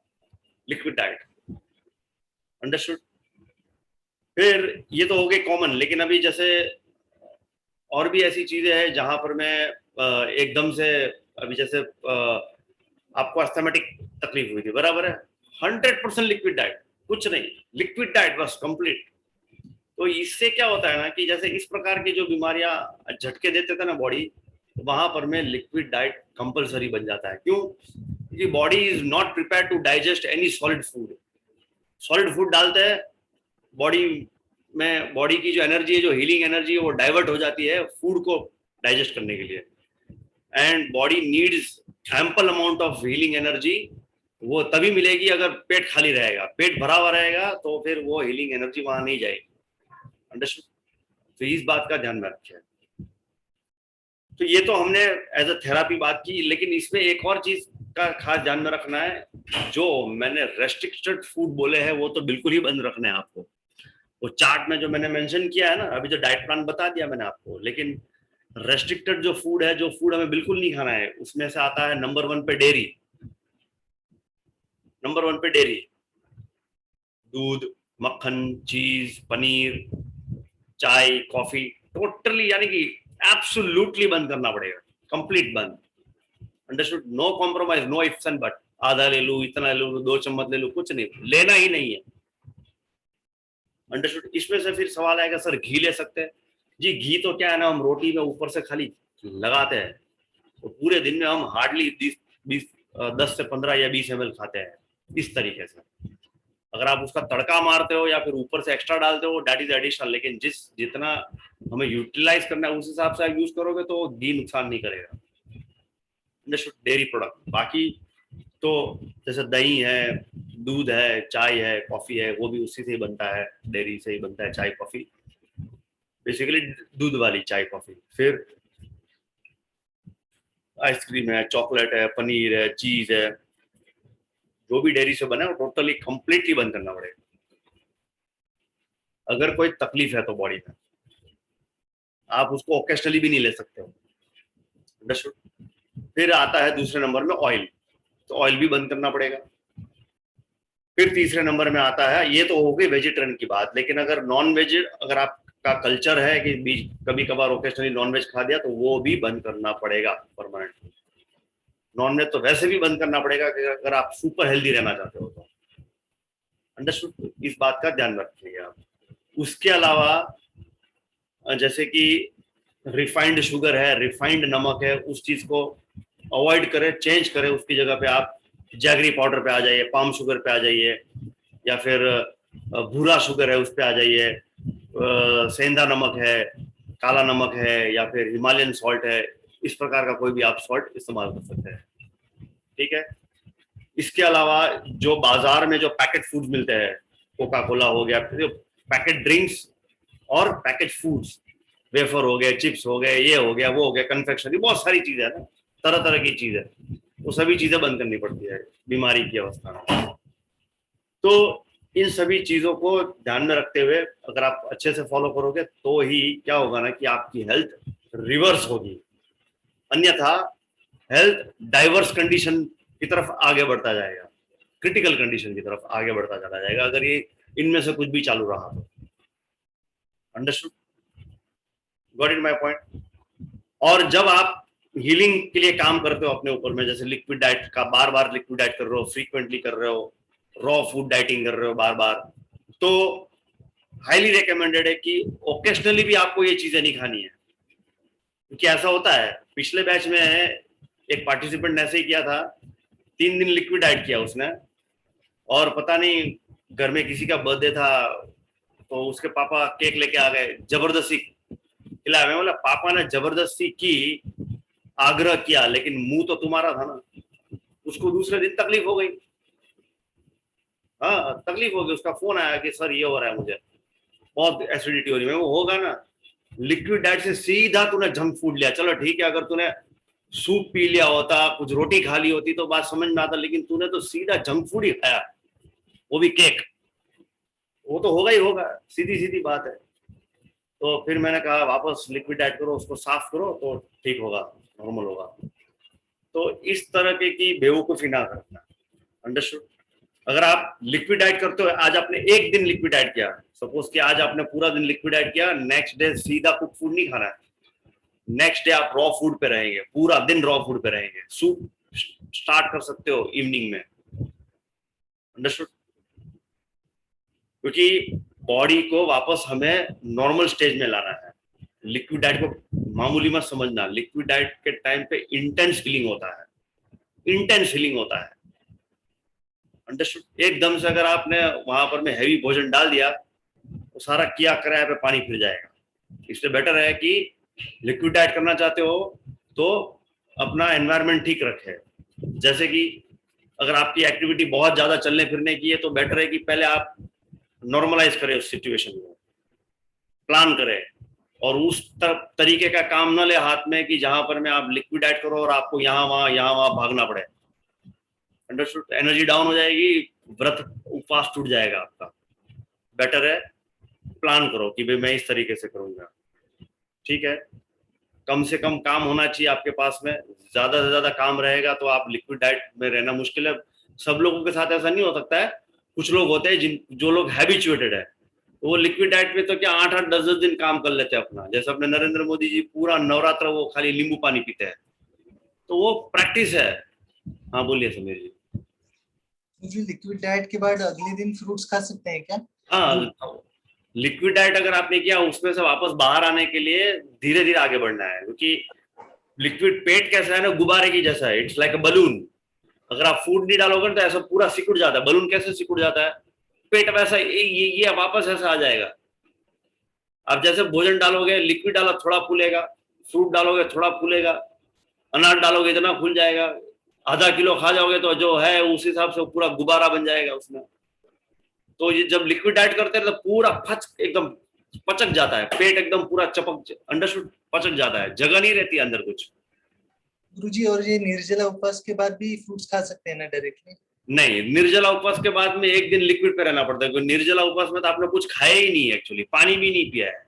Speaker 1: लिक्विड डाइट। अंडरस्टूड? फिर ये तो हो गए कॉमन, लेकिन अभी जैसे और भी ऐसी चीजें हैं जहां पर मैं एकदम से, अभी जैसे आपको अस्थमेटिक तकलीफ हुई थी, बराबर है, 100% लिक्विड डाइट, कुछ नहीं, लिक्विड डाइट बस कंप्लीट। तो इससे क्या होता है ना कि जैसे इस प्रकार की जो बीमारियां झटके देते थे ना बॉडी, वहां पर में लिक्विड डाइट कंपलसरी बन जाता है। क्यों? क्योंकि body is not prepare to digest any solid food. Solid food डालते हैं बॉडी में, बॉडी की जो एनर्जी है, जो हीलिंग एनर्जी है, वो डाइवर्ट हो जाती है फूड को डाइजेस्ट करने के लिए। And body needs ample amount of healing energy, वो तभी मिलेगी अगर पेट खाली रहेगा। पेट भरा हुआ रहेगा तो फिर वो हीलिंग एनर्जी वहां नहीं जाएगी। अंडरस्टूड? तो इस बात का ध्यान में रखें। तो ये तो हमने एज अ थेरापी बात की, लेकिन इसमें एक और चीज का खास ध्यान में रखना है। जो मैंने रेस्ट्रिक्टेड फूड बोले हैं वो तो बिल्कुल ही बंद रखने हैं आपको। वो चार्ट में जो मैंने मेंशन किया है ना, अभी जो डाइट प्लान बता दिया मैंने आपको, लेकिन रेस्ट्रिक्टेड जो फूड है, जो फूड हमें बिल्कुल नहीं खाना है, उसमें से आता है नंबर 1 पे डेयरी। नंबर 1 पे डेयरी, दूध, मक्खन, चीज, पनीर, चाय, कॉफी, टोटली यानी कि एब्सोल्युटली बंद करना पड़ेगा, कंप्लीट बंद। Understood? No compromise, no ifs and but, आधा ले लूं, इतना ले लूं, 2 चम्मच ले लूं, कुछ नहीं, लेना ही नहीं है। अंडरस्टूड? इसमें से फिर सवाल आएगा, सर घी ले सकते हैं? जी, घी तो क्या है ना, हम रोटी में ऊपर से खाली लगाते हैं, तो पूरे दिन में हम हार्डली 10 से 15 या 20 ml खाते हैं इस तरीके से। अगर आप उसका तड़का मारते हो या फिर ऊपर से एक्स्ट्रा डालते हो, दैट इज एडिशनल, लेकिन जितना हमें यूटिलाइज करना है उस हिसाब से आप यूज करोगे तो घी नुकसान नहीं करेगा। डेयरी प्रोडक्ट, बाकी तो जैसे दही है, दूध है, चाय है, कॉफी है, वो भी उसी से ही बनता है, डेयरी से ही बनता है चाय कॉफी, बेसिकली दूध वाली चाय कॉफी। फिर आइसक्रीम है, चॉकलेट है, पनीर है, चीज है, जो भी डेयरी से बना है वो टोटली कंप्लीटली बंद करना पड़ेगा। अगर कोई तकलीफ है तो बॉडी में, आप उसको ओकेशनली भी नहीं ले सकते हो। फिर आता है दूसरे नंबर में ऑयल, तो ऑयल भी बंद करना पड़ेगा। फिर तीसरे नंबर में आता है, ये तो हो गई वेजिटेरियन की बात, लेकिन अगर नॉन वेज, अगर आपका कल्चर है कि कभी कभार ओकेशनली नॉन वेज खा दिया, तो वो भी बंद करना पड़ेगा परमानेंटली। नॉन वेज तो वैसे भी बंद करना पड़ेगा कि अगर आप सुपर हेल्दी रहना चाहते हो तो। अंडरस्टूड? इस बात का ध्यान रखिए आप। उसके अलावा जैसे कि रिफाइंड शुगर है, रिफाइंड नमक है, उस चीज को अवॉइड करें, चेंज करें। उसकी जगह पे आप जैगरी पाउडर पे आ जाइए, पाम शुगर पे आ जाइए, या फिर भूरा शुगर है उस पे आ जाइए, सेंधा नमक है, काला नमक है, या फिर हिमालयन सॉल्ट है, इस प्रकार का कोई भी आप सॉल्ट इस्तेमाल कर सकते हैं। ठीक है? इसके अलावा जो बाजार में जो पैकेट फूड मिलते हैं, कोका कोला हो गया, पैकेट ड्रिंक्स और पैकेट फूड्स, वेफर हो गए, चिप्स हो गए, ये हो गया, वो हो गया, कन्फेक्शनरी, बहुत सारी चीजें है ना, तरह तरह की चीजें, वो सभी चीजें बंद करनी पड़ती है बीमारी की अवस्था में। तो इन सभी चीजों को ध्यान में रखते हुए अगर आप अच्छे से फॉलो करोगे तो ही क्या होगा ना कि आपकी हेल्थ रिवर्स होगी, अन्यथा हेल्थ डाइवर्स कंडीशन की तरफ आगे बढ़ता जाएगा, क्रिटिकल कंडीशन की तरफ आगे बढ़ता चला जाएगा, अगर ये इनमें से कुछ भी चालू रहा तो। Understood? Got it my point? और जब आप हीलिंग के लिए काम करते हो अपने ऊपर में, जैसे लिक्विड डाइट का बार बार लिक्विड डाइट कर रहे हो, फ्रीक्वेंटली कर रहे हो, रॉ फूड डाइटिंग कर रहे हो बार बार, तो हाईली रिकमेंडेड है कि ओकेशनली भी आपको ये चीजें नहीं खानी है, क्योंकि ऐसा होता है। पिछले बैच में एक पार्टिसिपेंट ने ऐसे ही किया था, 3 दिन लिक्विड डाइट किया उसने, और पता नहीं घर में किसी का बर्थडे था तो उसके पापा केक लेके आ गए, जबरदस्ती खिलाया। मैं बोला पापा ने जबरदस्ती की, आग्रह किया, लेकिन मुंह तो तुम्हारा था ना। उसको दूसरे दिन तकलीफ हो गई, हाँ तकलीफ हो गई। उसका फोन आया कि सर ये हो रहा है, मुझे बहुत एसिडिटी हो रही है। वो होगा ना, लिक्विड डाइट से सीधा तूने जंक फूड लिया। चलो ठीक है, अगर तूने सूप पी लिया होता, कुछ रोटी खा ली होती तो बात समझ में आता, लेकिन तूने तो सीधा जंक फूड ही खाया, वो भी केक। वो तो होगा ही होगा, सीधी सीधी बात है। तो फिर मैंने कहा वापस लिक्विड डाइट करो, उसको साफ करो तो ठीक होगा, नॉर्मल होगा। तो इस तरह की बेवकूफी ना करना, अंडरस्टूड। अगर आप लिक्विड डाइट करते हो, आज आपने एक दिन लिक्विड डाइट किया, सपोज कि आज आपने पूरा दिन लिक्विड डाइट किया, नेक्स्ट डे सीधा कुक फूड नहीं खाना है। नेक्स्ट डे आप रॉ फूड पे रहेंगे, पूरा दिन रॉ फूड पे रहेंगे। सूप स्टार्ट कर सकते हो इवनिंग में, अंडरस्टूड। क्योंकि बॉडी को वापस हमें नॉर्मल स्टेज में लाना है। लिक्विड डाइट को मामूली मत समझना। लिक्विड डाइट के टाइम पे इंटेंस फीलिंग होता है, इंटेंस फीलिंग होता है, अंडरस्टूड। एकदम से अगर आपने वहां पर में हैवी भोजन डाल दिया तो सारा किया कराया पे पानी फिर जाएगा। इससे बेटर है कि लिक्विड डाइट करना चाहते हो तो अपना एनवायरनमेंट ठीक रखे। जैसे कि अगर आपकी एक्टिविटी बहुत ज्यादा चलने फिरने की है तो बेटर है कि पहले आप नॉर्मलाइज करें उस सिचुएशन को, प्लान करें, और उस तरीके का काम न ले हाथ में कि जहां पर में आप लिक्विड डाइट करो और आपको यहाँ वहां भागना पड़े, अंडरस्टूड। एनर्जी डाउन हो जाएगी, व्रत उपवास टूट जाएगा आपका। बेटर है प्लान करो कि भाई मैं इस तरीके से करूंगा, ठीक है। कम से कम काम होना चाहिए आपके पास में। ज्यादा से ज्यादा काम रहेगा तो आप लिक्विड डाइट में रहना मुश्किल है। सब लोगों के साथ ऐसा नहीं हो सकता है। कुछ लोग होते हैं जो लोग हैबिचुएटेड है, तो वो लिक्विड डाइट में तो क्या 8-8, 10-10 दिन काम कर लेते हैं अपना। जैसे अपने नरेंद्र मोदी जी पूरा नवरात्र वो खाली नींबू पानी पीते हैं, तो वो प्रैक्टिस है। हाँ बोलिए समीर जी।
Speaker 2: मुझे लिक्विड डाइट के बाद अगले दिन फ्रूट्स खा सकते हैं क्या?
Speaker 1: हाँ, लिक्विड डाइट अगर आपने किया, उसमें से वापस बाहर आने के लिए धीरे धीरे आगे बढ़ना है। क्योंकि लिक्विड पेट कैसा है ना, गुब्बारे की जैसा है, इट्स लाइक अ बलून। अगर आप फूड नहीं डालोगे तो ऐसा पूरा सिकुड़ जाता है। बलून कैसे सिकुड़ जाता है, पेट वैसा ये वापस ऐसा आ जाएगा। आप जैसे भोजन डालोगे, लिक्विड डालो थोड़ा फूलेगा, फ्रूट डालोगे थोड़ा फूलेगा, अनार डालोगे इतना फूल जाएगा, आधा किलो खा जाओगे तो जो है उस हिसाब से पूरा गुब्बारा बन जाएगा उसमें। तो ये जब लिक्विड डाइट करते हैं तो पूरा एकदम पचक जाता है, पेट एकदम पूरा चपक, अंडरस्टूड, पचक जाता है, जगह नहीं रहती अंदर कुछ।
Speaker 2: गुरुजी, और ये निर्जला उपवास के बाद भी फ्रूट्स खा सकते हैं ना डायरेक्टली?
Speaker 1: नहीं, निर्जला उपवास के बाद में एक दिन लिक्विड पे रहना पड़ता है, क्योंकि निर्जला उपवास में तो आपने कुछ खाया ही नहीं, एक्चुअली पानी भी नहीं पिया है।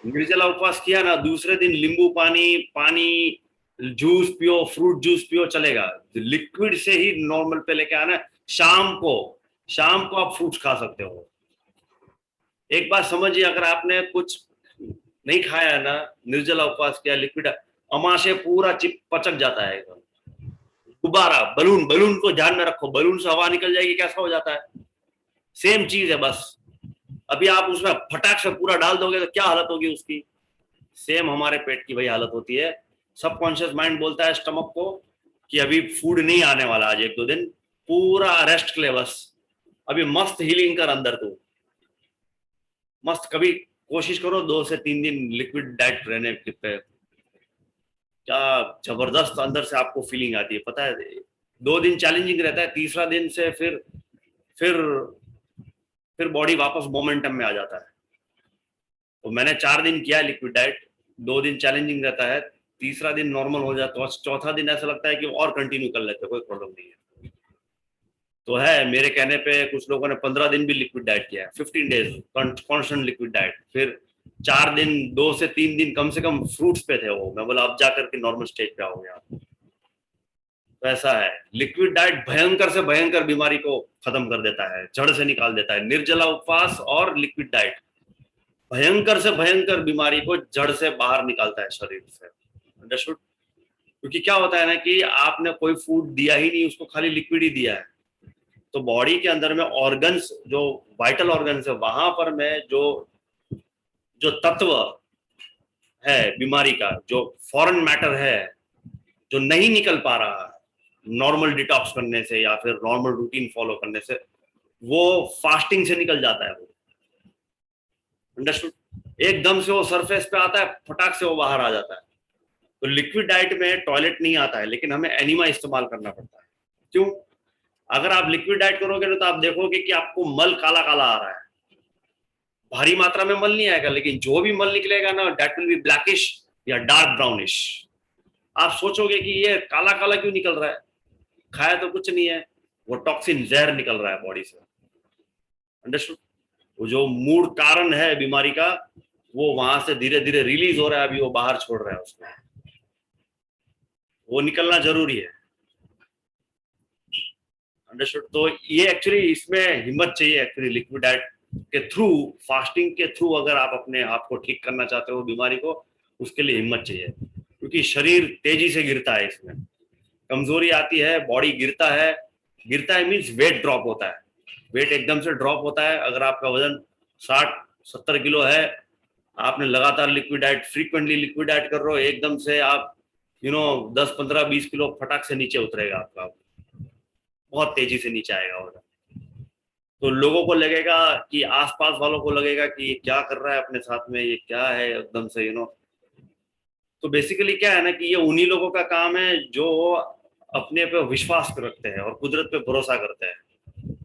Speaker 1: निर्जला उपवास किया ना, दूसरे दिन नींबू पानी जूस पियो, फ्रूट जूस पियो, चलेगा। लिक्विड से ही नॉर्मल पे लेके आना। शाम को आप फ्रूट्स खा सकते हो। एक बात समझिए, अगर आपने कुछ नहीं खाया ना, निर्जला उपवास किया, लिक्विड, अमाशय पूरा पचक जाता है एकदम गुब्बारा। बलून को ध्यान में रखो, बलून से हवा निकल जाएगी, कैसा हो जाता है, सेम चीज है बस। अभी आप उसमें फटाक से पूरा डाल दोगे तो क्या हालत होगी उसकी, सेम हमारे पेट की वही हालत होती है। सबकॉन्शियस माइंड बोलता है स्टमक को कि अभी फूड नहीं आने वाला, आज 1-2 दिन पूरा रेस्ट ले, बस अभी मस्त हीलिंग कर अंदर। तो मस्त कभी कोशिश करो 2 से 3 दिन लिक्विड डाइट रहने पे, क्या जबरदस्त अंदर से आपको फीलिंग आती है, पता है। 2 दिन चैलेंजिंग रहता है, तीसरा दिन से फिर बॉडी वापस मोमेंटम में आ जाता है। तो मैंने 4 दिन किया लिक्विड डाइट, 2 दिन चैलेंजिंग रहता है, तीसरा दिन नॉर्मल हो जाता है, चौथा दिन ऐसा लगता है कि और कंटिन्यू कर लेते, कोई प्रॉब्लम नहीं है। तो है, मेरे कहने पे कुछ लोगों ने 15 दिन भी लिक्विड डाइट किया है, 15 डेज कॉन्स्टेंट लिक्विड डाइट। फिर 4 दिन, 2 से 3 दिन कम से कम फ्रूट्स पे थे वो। मैं बोला अब जाकर के नॉर्मल स्टेज पे आओगे आप। तो ऐसा है, लिक्विड डाइट भयंकर से भयंकर बीमारी को खत्म कर देता है, जड़ से निकाल देता है। निर्जला उपवास और लिक्विड डाइट भयंकर से भयंकर बीमारी को जड़ से बाहर निकालता है शरीर से, अंडरस्टूड। क्योंकि क्या होता है ना कि आपने कोई फूड दिया ही नहीं, उसको खाली लिक्विड ही दिया है, तो बॉडी के अंदर में ऑर्गन्स, जो वाइटल ऑर्गन्स है, वहां पर मैं जो जो तत्व है बीमारी का, जो फॉरेन मैटर है, जो नहीं निकल पा रहा है नॉर्मल डिटॉक्स करने से या फिर नॉर्मल रूटीन फॉलो करने से, वो फास्टिंग से निकल जाता है। वो अंडरस्टूड? एकदम से वो सरफेस पे आता है, फटाक से वो बाहर आ जाता है। तो लिक्विड डाइट में टॉयलेट नहीं आता है, लेकिन हमें एनिमा इस्तेमाल करना पड़ता है। क्यों? अगर आप लिक्विड डाइट करोगे तो आप देखोगे कि आपको मल काला काला आ रहा है। भारी मात्रा में मल नहीं आएगा, लेकिन जो भी मल निकलेगा ना, दैट विल बी ब्लैकिश या डार्क ब्राउनिश। आप सोचोगे कि ये काला काला क्यों निकल रहा है? खाया तो कुछ नहीं है, वो टॉक्सिन, जहर निकल रहा है बॉडी से। अंडरस्टूड? वो जो मूल कारण है बीमारी का, वो वहां से धीरे धीरे रिलीज हो रहा है, अभी वो बाहर छोड़ रहा है उसको, वो निकलना जरूरी है। अंडरस्टूड? तो ये एक्चुअली इसमें हिम्मत चाहिए एक्चुअली, लिक्विड डाइट के थ्रू, फास्टिंग के थ्रू अगर आप अपने आप को ठीक करना चाहते हो बीमारी को, उसके लिए हिम्मत चाहिए, क्योंकि शरीर तेजी से गिरता है, इसमें कमजोरी आती है, बॉडी गिरता है। गिरता है मीन्स वेट ड्रॉप होता है, वेट एकदम से ड्रॉप होता है। अगर आपका वजन 60-70 किलो है, आपने लगातार liquid diet, frequently liquid diet कर रहे हो, एकदम से आप 10-15-20 किलो फटाक से नीचे उतरेगा आपका, बहुत तेजी से नीचे आएगा वजन। तो लोगों को लगेगा कि, आसपास वालों को लगेगा कि ये क्या कर रहा है अपने साथ में, ये क्या है एकदम से, तो बेसिकली क्या है ना कि ये उन्हीं लोगों का काम है जो अपने पे विश्वास रखते हैं और कुदरत पे भरोसा करते हैं।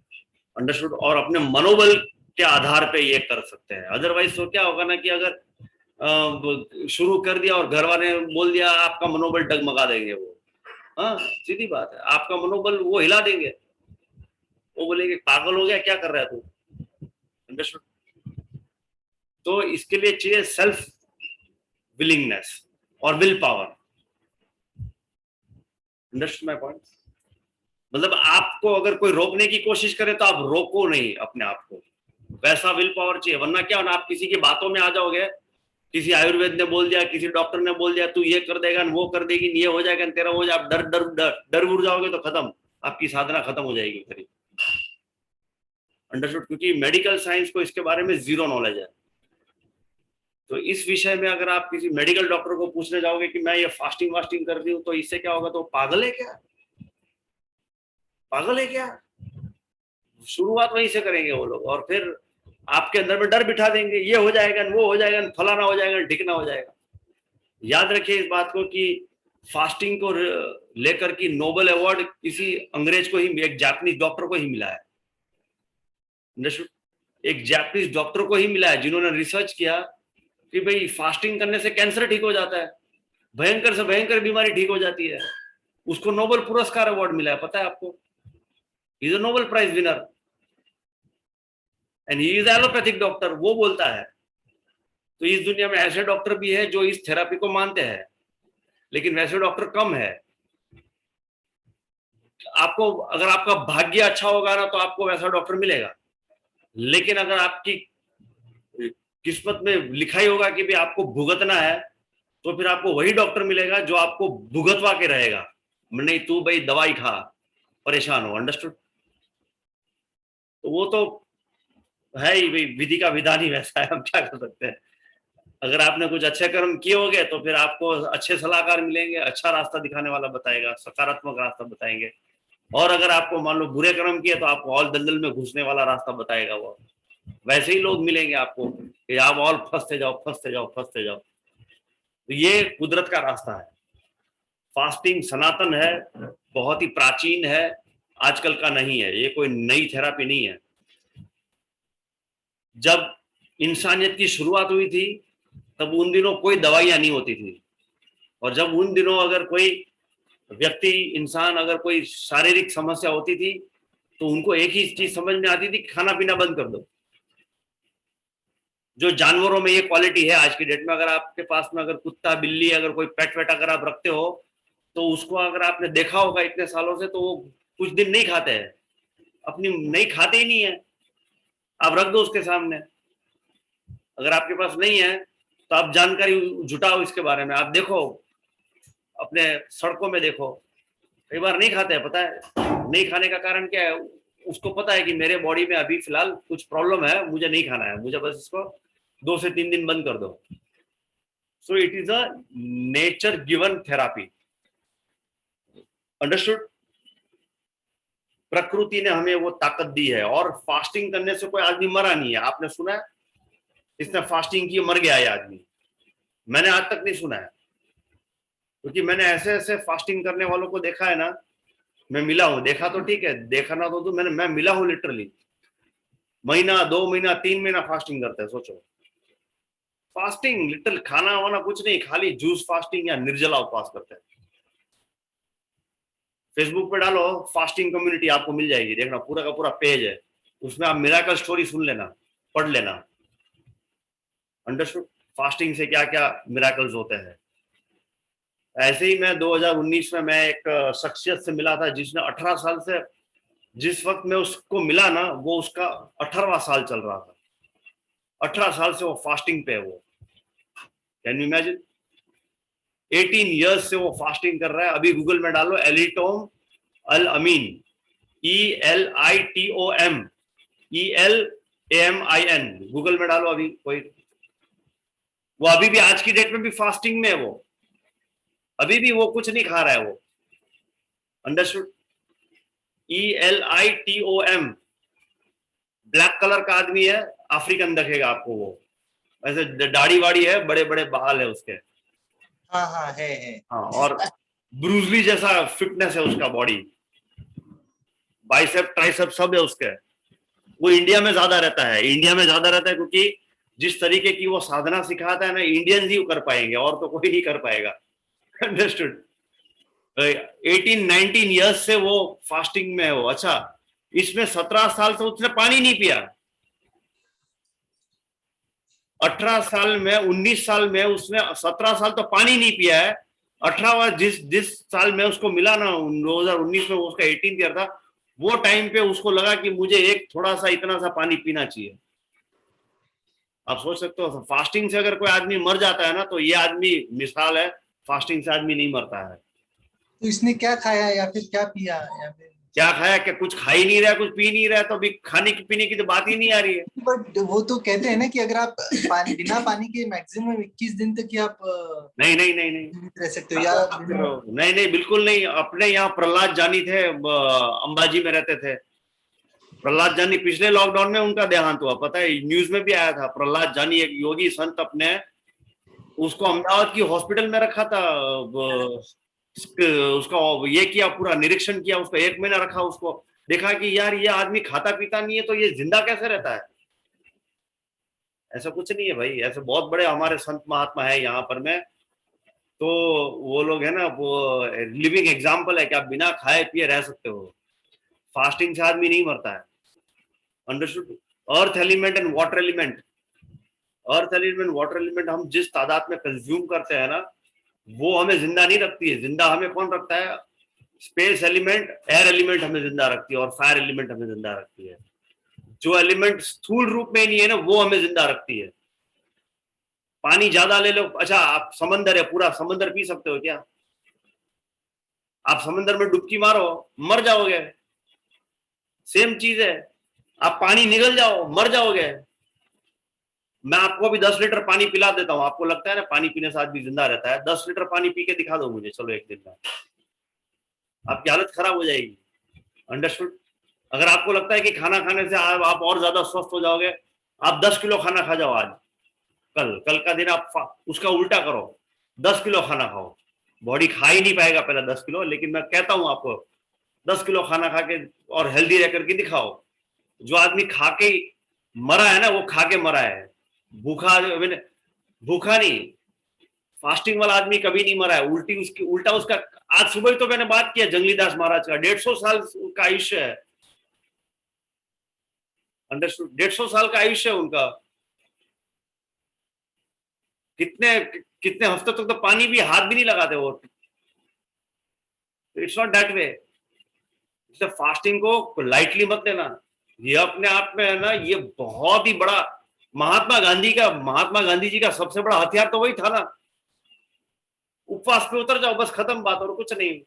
Speaker 1: अंडरस्टूड? और अपने मनोबल के आधार पे ये कर सकते हैं। अदरवाइज तो क्या होगा ना कि अगर शुरू कर दिया और घर वाले ने बोल दिया, आपका मनोबल डगमगा देंगे वो। हाँ, सीधी बात है, आपका मनोबल वो हिला देंगे, वो बोलेंगे पागल हो गया, क्या कर रहा है तू। अंडरस्टूड? तो इसके लिए चाहिए सेल्फ विलिंगनेस और will power. Understood my point? मतलब आपको अगर कोई रोकने की कोशिश करे तो आप रोको नहीं अपने आप को, वैसा विल पावर चाहिए। वरना क्या होना, आप किसी की बातों में आ जाओगे, किसी आयुर्वेद ने बोल दिया, किसी डॉक्टर ने बोल दिया, तू ये कर देगा, वो कर देगी, ये हो जाएगा, तेरा हो जाएगा, आप डर डर डर डर उड़ जाओगे तो खत्म, आपकी साधना खत्म हो जाएगी करीब। अंडरस्टूड? क्योंकि मेडिकल साइंस को इसके बारे में जीरो नॉलेज है। तो इस विषय में अगर आप किसी मेडिकल डॉक्टर को पूछने जाओगे कि मैं ये फास्टिंग वास्टिंग कर रही हूँ तो इससे क्या होगा, तो पागल है क्या, पागल है क्या, शुरुआत वहीं से करेंगे वो लोग, और फिर आपके अंदर में डर बिठा देंगे, ये हो जाएगा, वो हो जाएगा, फलाना हो जाएगा, ढिकना हो जाएगा। याद रखिए इस बात को कि फास्टिंग को लेकर की नोबेल अवार्ड किसी अंग्रेज को ही, एक जापानीज डॉक्टर को ही मिला है। एक जापानीज डॉक्टर को ही मिला है जिन्होंने रिसर्च किया कि भाई फास्टिंग करने से कैंसर ठीक हो जाता है, भयंकर से भयंकर बीमारी ठीक हो जाती है। उसको नोबेल पुरस्कार अवार्ड मिला है, पता है आपको? He is a Nobel prize winner and he is allopathic doctor, वो बोलता है। तो इस दुनिया में ऐसे डॉक्टर भी है जो इस थेरेपी को मानते हैं, लेकिन वैसे डॉक्टर कम है। आपको, अगर आपका भाग्य अच्छा होगा ना तो आपको वैसा डॉक्टर मिलेगा, लेकिन अगर आपकी किस्मत में लिखा ही होगा कि भी आपको भुगतना है, तो फिर आपको वही डॉक्टर मिलेगा जो आपको भुगतवा के रहेगा, नहीं तू भाई दवाई खा, परेशान हो। अंडरस्टूड? तो वो तो है ही भाई, विधि का विधान ही वैसा है, हम क्या कर सकते हैं। अगर आपने कुछ अच्छे कर्म किए होंगे तो फिर आपको अच्छे सलाहकार मिलेंगे, अच्छा रास्ता दिखाने वाला बताएगा, सकारात्मक रास्ता बताएंगे। और अगर आपको मान लो बुरे कर्म किए तो आपको और दलदल में घुसने वाला रास्ता बताएगा वो। वैसे ही लोग मिलेंगे आपको कि आप और फंसते जाओ, फंसते जाओ, फंसते जाओ। तो ये कुदरत का रास्ता है। फास्टिंग सनातन है, बहुत ही प्राचीन है, आजकल का नहीं है, ये कोई नई थेरापी नहीं है। जब इंसानियत की शुरुआत हुई थी तब उन दिनों कोई दवाइयां नहीं होती थी, और जब उन दिनों अगर कोई व्यक्ति, इंसान, अगर कोई शारीरिक समस्या होती थी तो उनको एक ही चीज समझ में आती थी, खाना पीना बंद कर दो। जो जानवरों में ये क्वालिटी है आज की डेट में, अगर आपके पास में अगर कुत्ता बिल्ली, अगर कोई पेट वेट अगर आप रखते हो, तो उसको अगर आपने देखा होगा इतने सालों से, तो वो कुछ दिन नहीं खाते हैं, अपनी नहीं खाते ही नहीं है। आप रख दो उसके सामने, अगर आपके पास नहीं है तो आप जानकारी जुटाओ इसके बारे में। आप देखो, अपने सड़कों में देखो, कई बार नहीं खाते हैं। पता है नहीं खाने का कारण क्या है? उसको पता है कि मेरे बॉडी में अभी फिलहाल कुछ प्रॉब्लम है, मुझे नहीं खाना है, मुझे बस इसको 2 से 3 दिन बंद कर दो। So it is a nature given therapy. Understood? प्रकृति ने हमें वो ताकत दी है। और फास्टिंग करने से कोई आदमी मरा नहीं है। आपने सुना है इसने फास्टिंग की मर गया है आदमी? मैंने आज तक नहीं सुना है, क्योंकि मैंने ऐसे ऐसे फास्टिंग करने वालों को देखा है ना, मैं मिला हूं, देखा तो ठीक है, देखा ना तो मैं मिला हूं लिटरली। महीना 2 महीना 3 महीना फास्टिंग करते हैं। सोचो, फास्टिंग लिटल खाना वाना कुछ नहीं, खाली जूस फास्टिंग या निर्जला उपवास करते हैं। फेसबुक पे डालो फास्टिंग कम्युनिटी, आपको मिल जाएगी, देखना पूरा का पूरा पेज है, उसमें आप मिराकल स्टोरी सुन लेना, पढ़ लेना। अंडरस्टूड? फास्टिंग से क्या क्या मिराकल्स होते हैं। ऐसे ही मैं 2019 में मैं एक शख्सियत से मिला था जिसने 18 साल से, जिस वक्त मैं उसको मिला ना, वो उसका 18वां साल चल रहा था। 18 साल से वो फास्टिंग पे है। वो कैन यू इमेजिन? 18 इयर्स से वो फास्टिंग कर रहा है। अभी गूगल में डालो एलिटोम अल अमीन, ELITOM ELAMIN, गूगल में डालो अभी कोई। वो अभी भी आज की डेट में भी फास्टिंग में है। वो अभी भी वो कुछ नहीं खा रहा है वो। अंडरस्टूड? ELITOM, ब्लैक कलर का आदमी है, अफ्रीकन दिखेगा आपको वो, ऐसे दाढ़ी वाड़ी है, बड़े बड़े बाल है उसके।
Speaker 2: हाँ हाँ है।
Speaker 1: हाँ, और ब्रूसली जैसा फिटनेस है उसका बॉडी, बाइसेप ट्राइसेप सब है उसके। वो इंडिया में ज्यादा रहता है। इंडिया में ज्यादा रहता है क्योंकि जिस तरीके की वो साधना सिखाता है ना, इंडियंस ही कर पाएंगे, और तो कोई नहीं कर पाएगा। अंडरस्टूड? 18-19 ईयर्स से वो फास्टिंग में है वो। अच्छा, इसमें 17 साल से उसने पानी नहीं पिया। 18 साल में, 19 साल में उसने 17 साल तो पानी नहीं पिया है। 18वां जिस साल में उसको मिला ना, 2019 में, उसका 18th ईयर था, वो टाइम पे उसको लगा कि मुझे एक थोड़ा सा इतना सा पानी पीना चाहिए। आप सोच सकते हो, फास्टिंग से अगर कोई आदमी मर जाता है ना, तो ये आदमी मिसाल है, फास्टिंग से आदमी नहीं मरता है।
Speaker 2: तो इसने क्या खाया या फिर क्या पिया या फिर
Speaker 1: क्या खाया? क्या कुछ खा ही नहीं रहा, कुछ पी नहीं रहा, तो अभी खाने की पीने की तो बात ही नहीं आ रही है।
Speaker 2: बट वो तो कहते हैं ना कि अगर आप बिना पानी के मैक्सिमम 21 दिन तक ही आप
Speaker 1: नहीं नहीं नहीं नहीं
Speaker 2: जीवित रह सकते हो या
Speaker 1: नहीं नहीं, बिल्कुल नहीं। अपने यहाँ प्रहलाद जानी थे, अंबाजी में रहते थे। प्रहलाद जानी, पिछले लॉकडाउन में उनका देहांत हुआ, पता है, न्यूज में भी आया था। प्रहलाद जानी एक योगी संत, अपने उसको अहमदाबाद की हॉस्पिटल में रखा था। उसका ये किया, पूरा निरीक्षण किया, उसको 1 महीना रखा। उसको देखा कि यार ये आदमी खाता पीता नहीं है, तो ये जिंदा कैसे रहता है? ऐसा कुछ नहीं है भाई, ऐसे बहुत बड़े हमारे संत महात्मा है यहाँ पर में, तो वो लोग है ना, वो लिविंग एग्जाम्पल है कि आप बिना खाए पिए रह सकते हो। फास्टिंग से आदमी नहीं मरता है। Understood? Earth element and water element, earth element water element हम जिस तादाद में कंज्यूम करते हैं ना, वो हमें जिंदा नहीं रखती है। जिंदा हमें कौन रखता है? स्पेस एलिमेंट, एयर एलिमेंट हमें जिंदा रखती है, और फायर एलिमेंट हमें जिंदा रखती है। जो एलिमेंट स्थूल रूप में नहीं है ना, वो हमें जिंदा रखती है। पानी ज्यादा ले लो, अच्छा आप समंदर है, पूरा समंदर पी सकते हो क्या? आप समंदर में डुबकी मारो, मर जाओगे। सेम चीज है, आप पानी निगल जाओ, मर जाओगे। मैं आपको अभी 10 लीटर पानी पिला देता हूं, आपको लगता है ना पानी पीने से आदमी जिंदा रहता है? 10 लीटर पानी पी के दिखा दो मुझे, चलो एक दिन में, आपकी हालत खराब हो जाएगी। अंडरस्टूड? अगर आपको लगता है कि खाना खाने से आप और ज्यादा स्वस्थ हो जाओगे, आप 10 किलो खाना खा जाओ आज, कल का दिन आप उसका उल्टा करो, 10 किलो खाना खाओ। बॉडी खा ही नहीं पाएगा पहले 10 किलो, लेकिन मैं कहता हूं आपको 10 किलो खाना खा के और हेल्दी रह करके दिखाओ। जो आदमी खा के मरा है ना, वो खा के मरा है, भूखा नहीं। फास्टिंग वाला आदमी कभी नहीं मरा है। उल्टा उसका, आज सुबह तो मैंने बात किया जंगलीदास महाराज का, 150 साल का आयुष्य है। अंडरस्टूड? 150 साल का आयुष्य है उनका। कितने हफ्ते तक तो पानी भी, हाथ भी नहीं लगाते वो। It's not that way. इसलिए फास्टिंग को लाइटली मत लेना। ये अपने आप में है ना, ये बहुत ही बड़ा, महात्मा गांधी जी का सबसे बड़ा हथियार तो वही था ना, उपवास पे उतर जाओ, बस खत्म बात, और कुछ नहीं।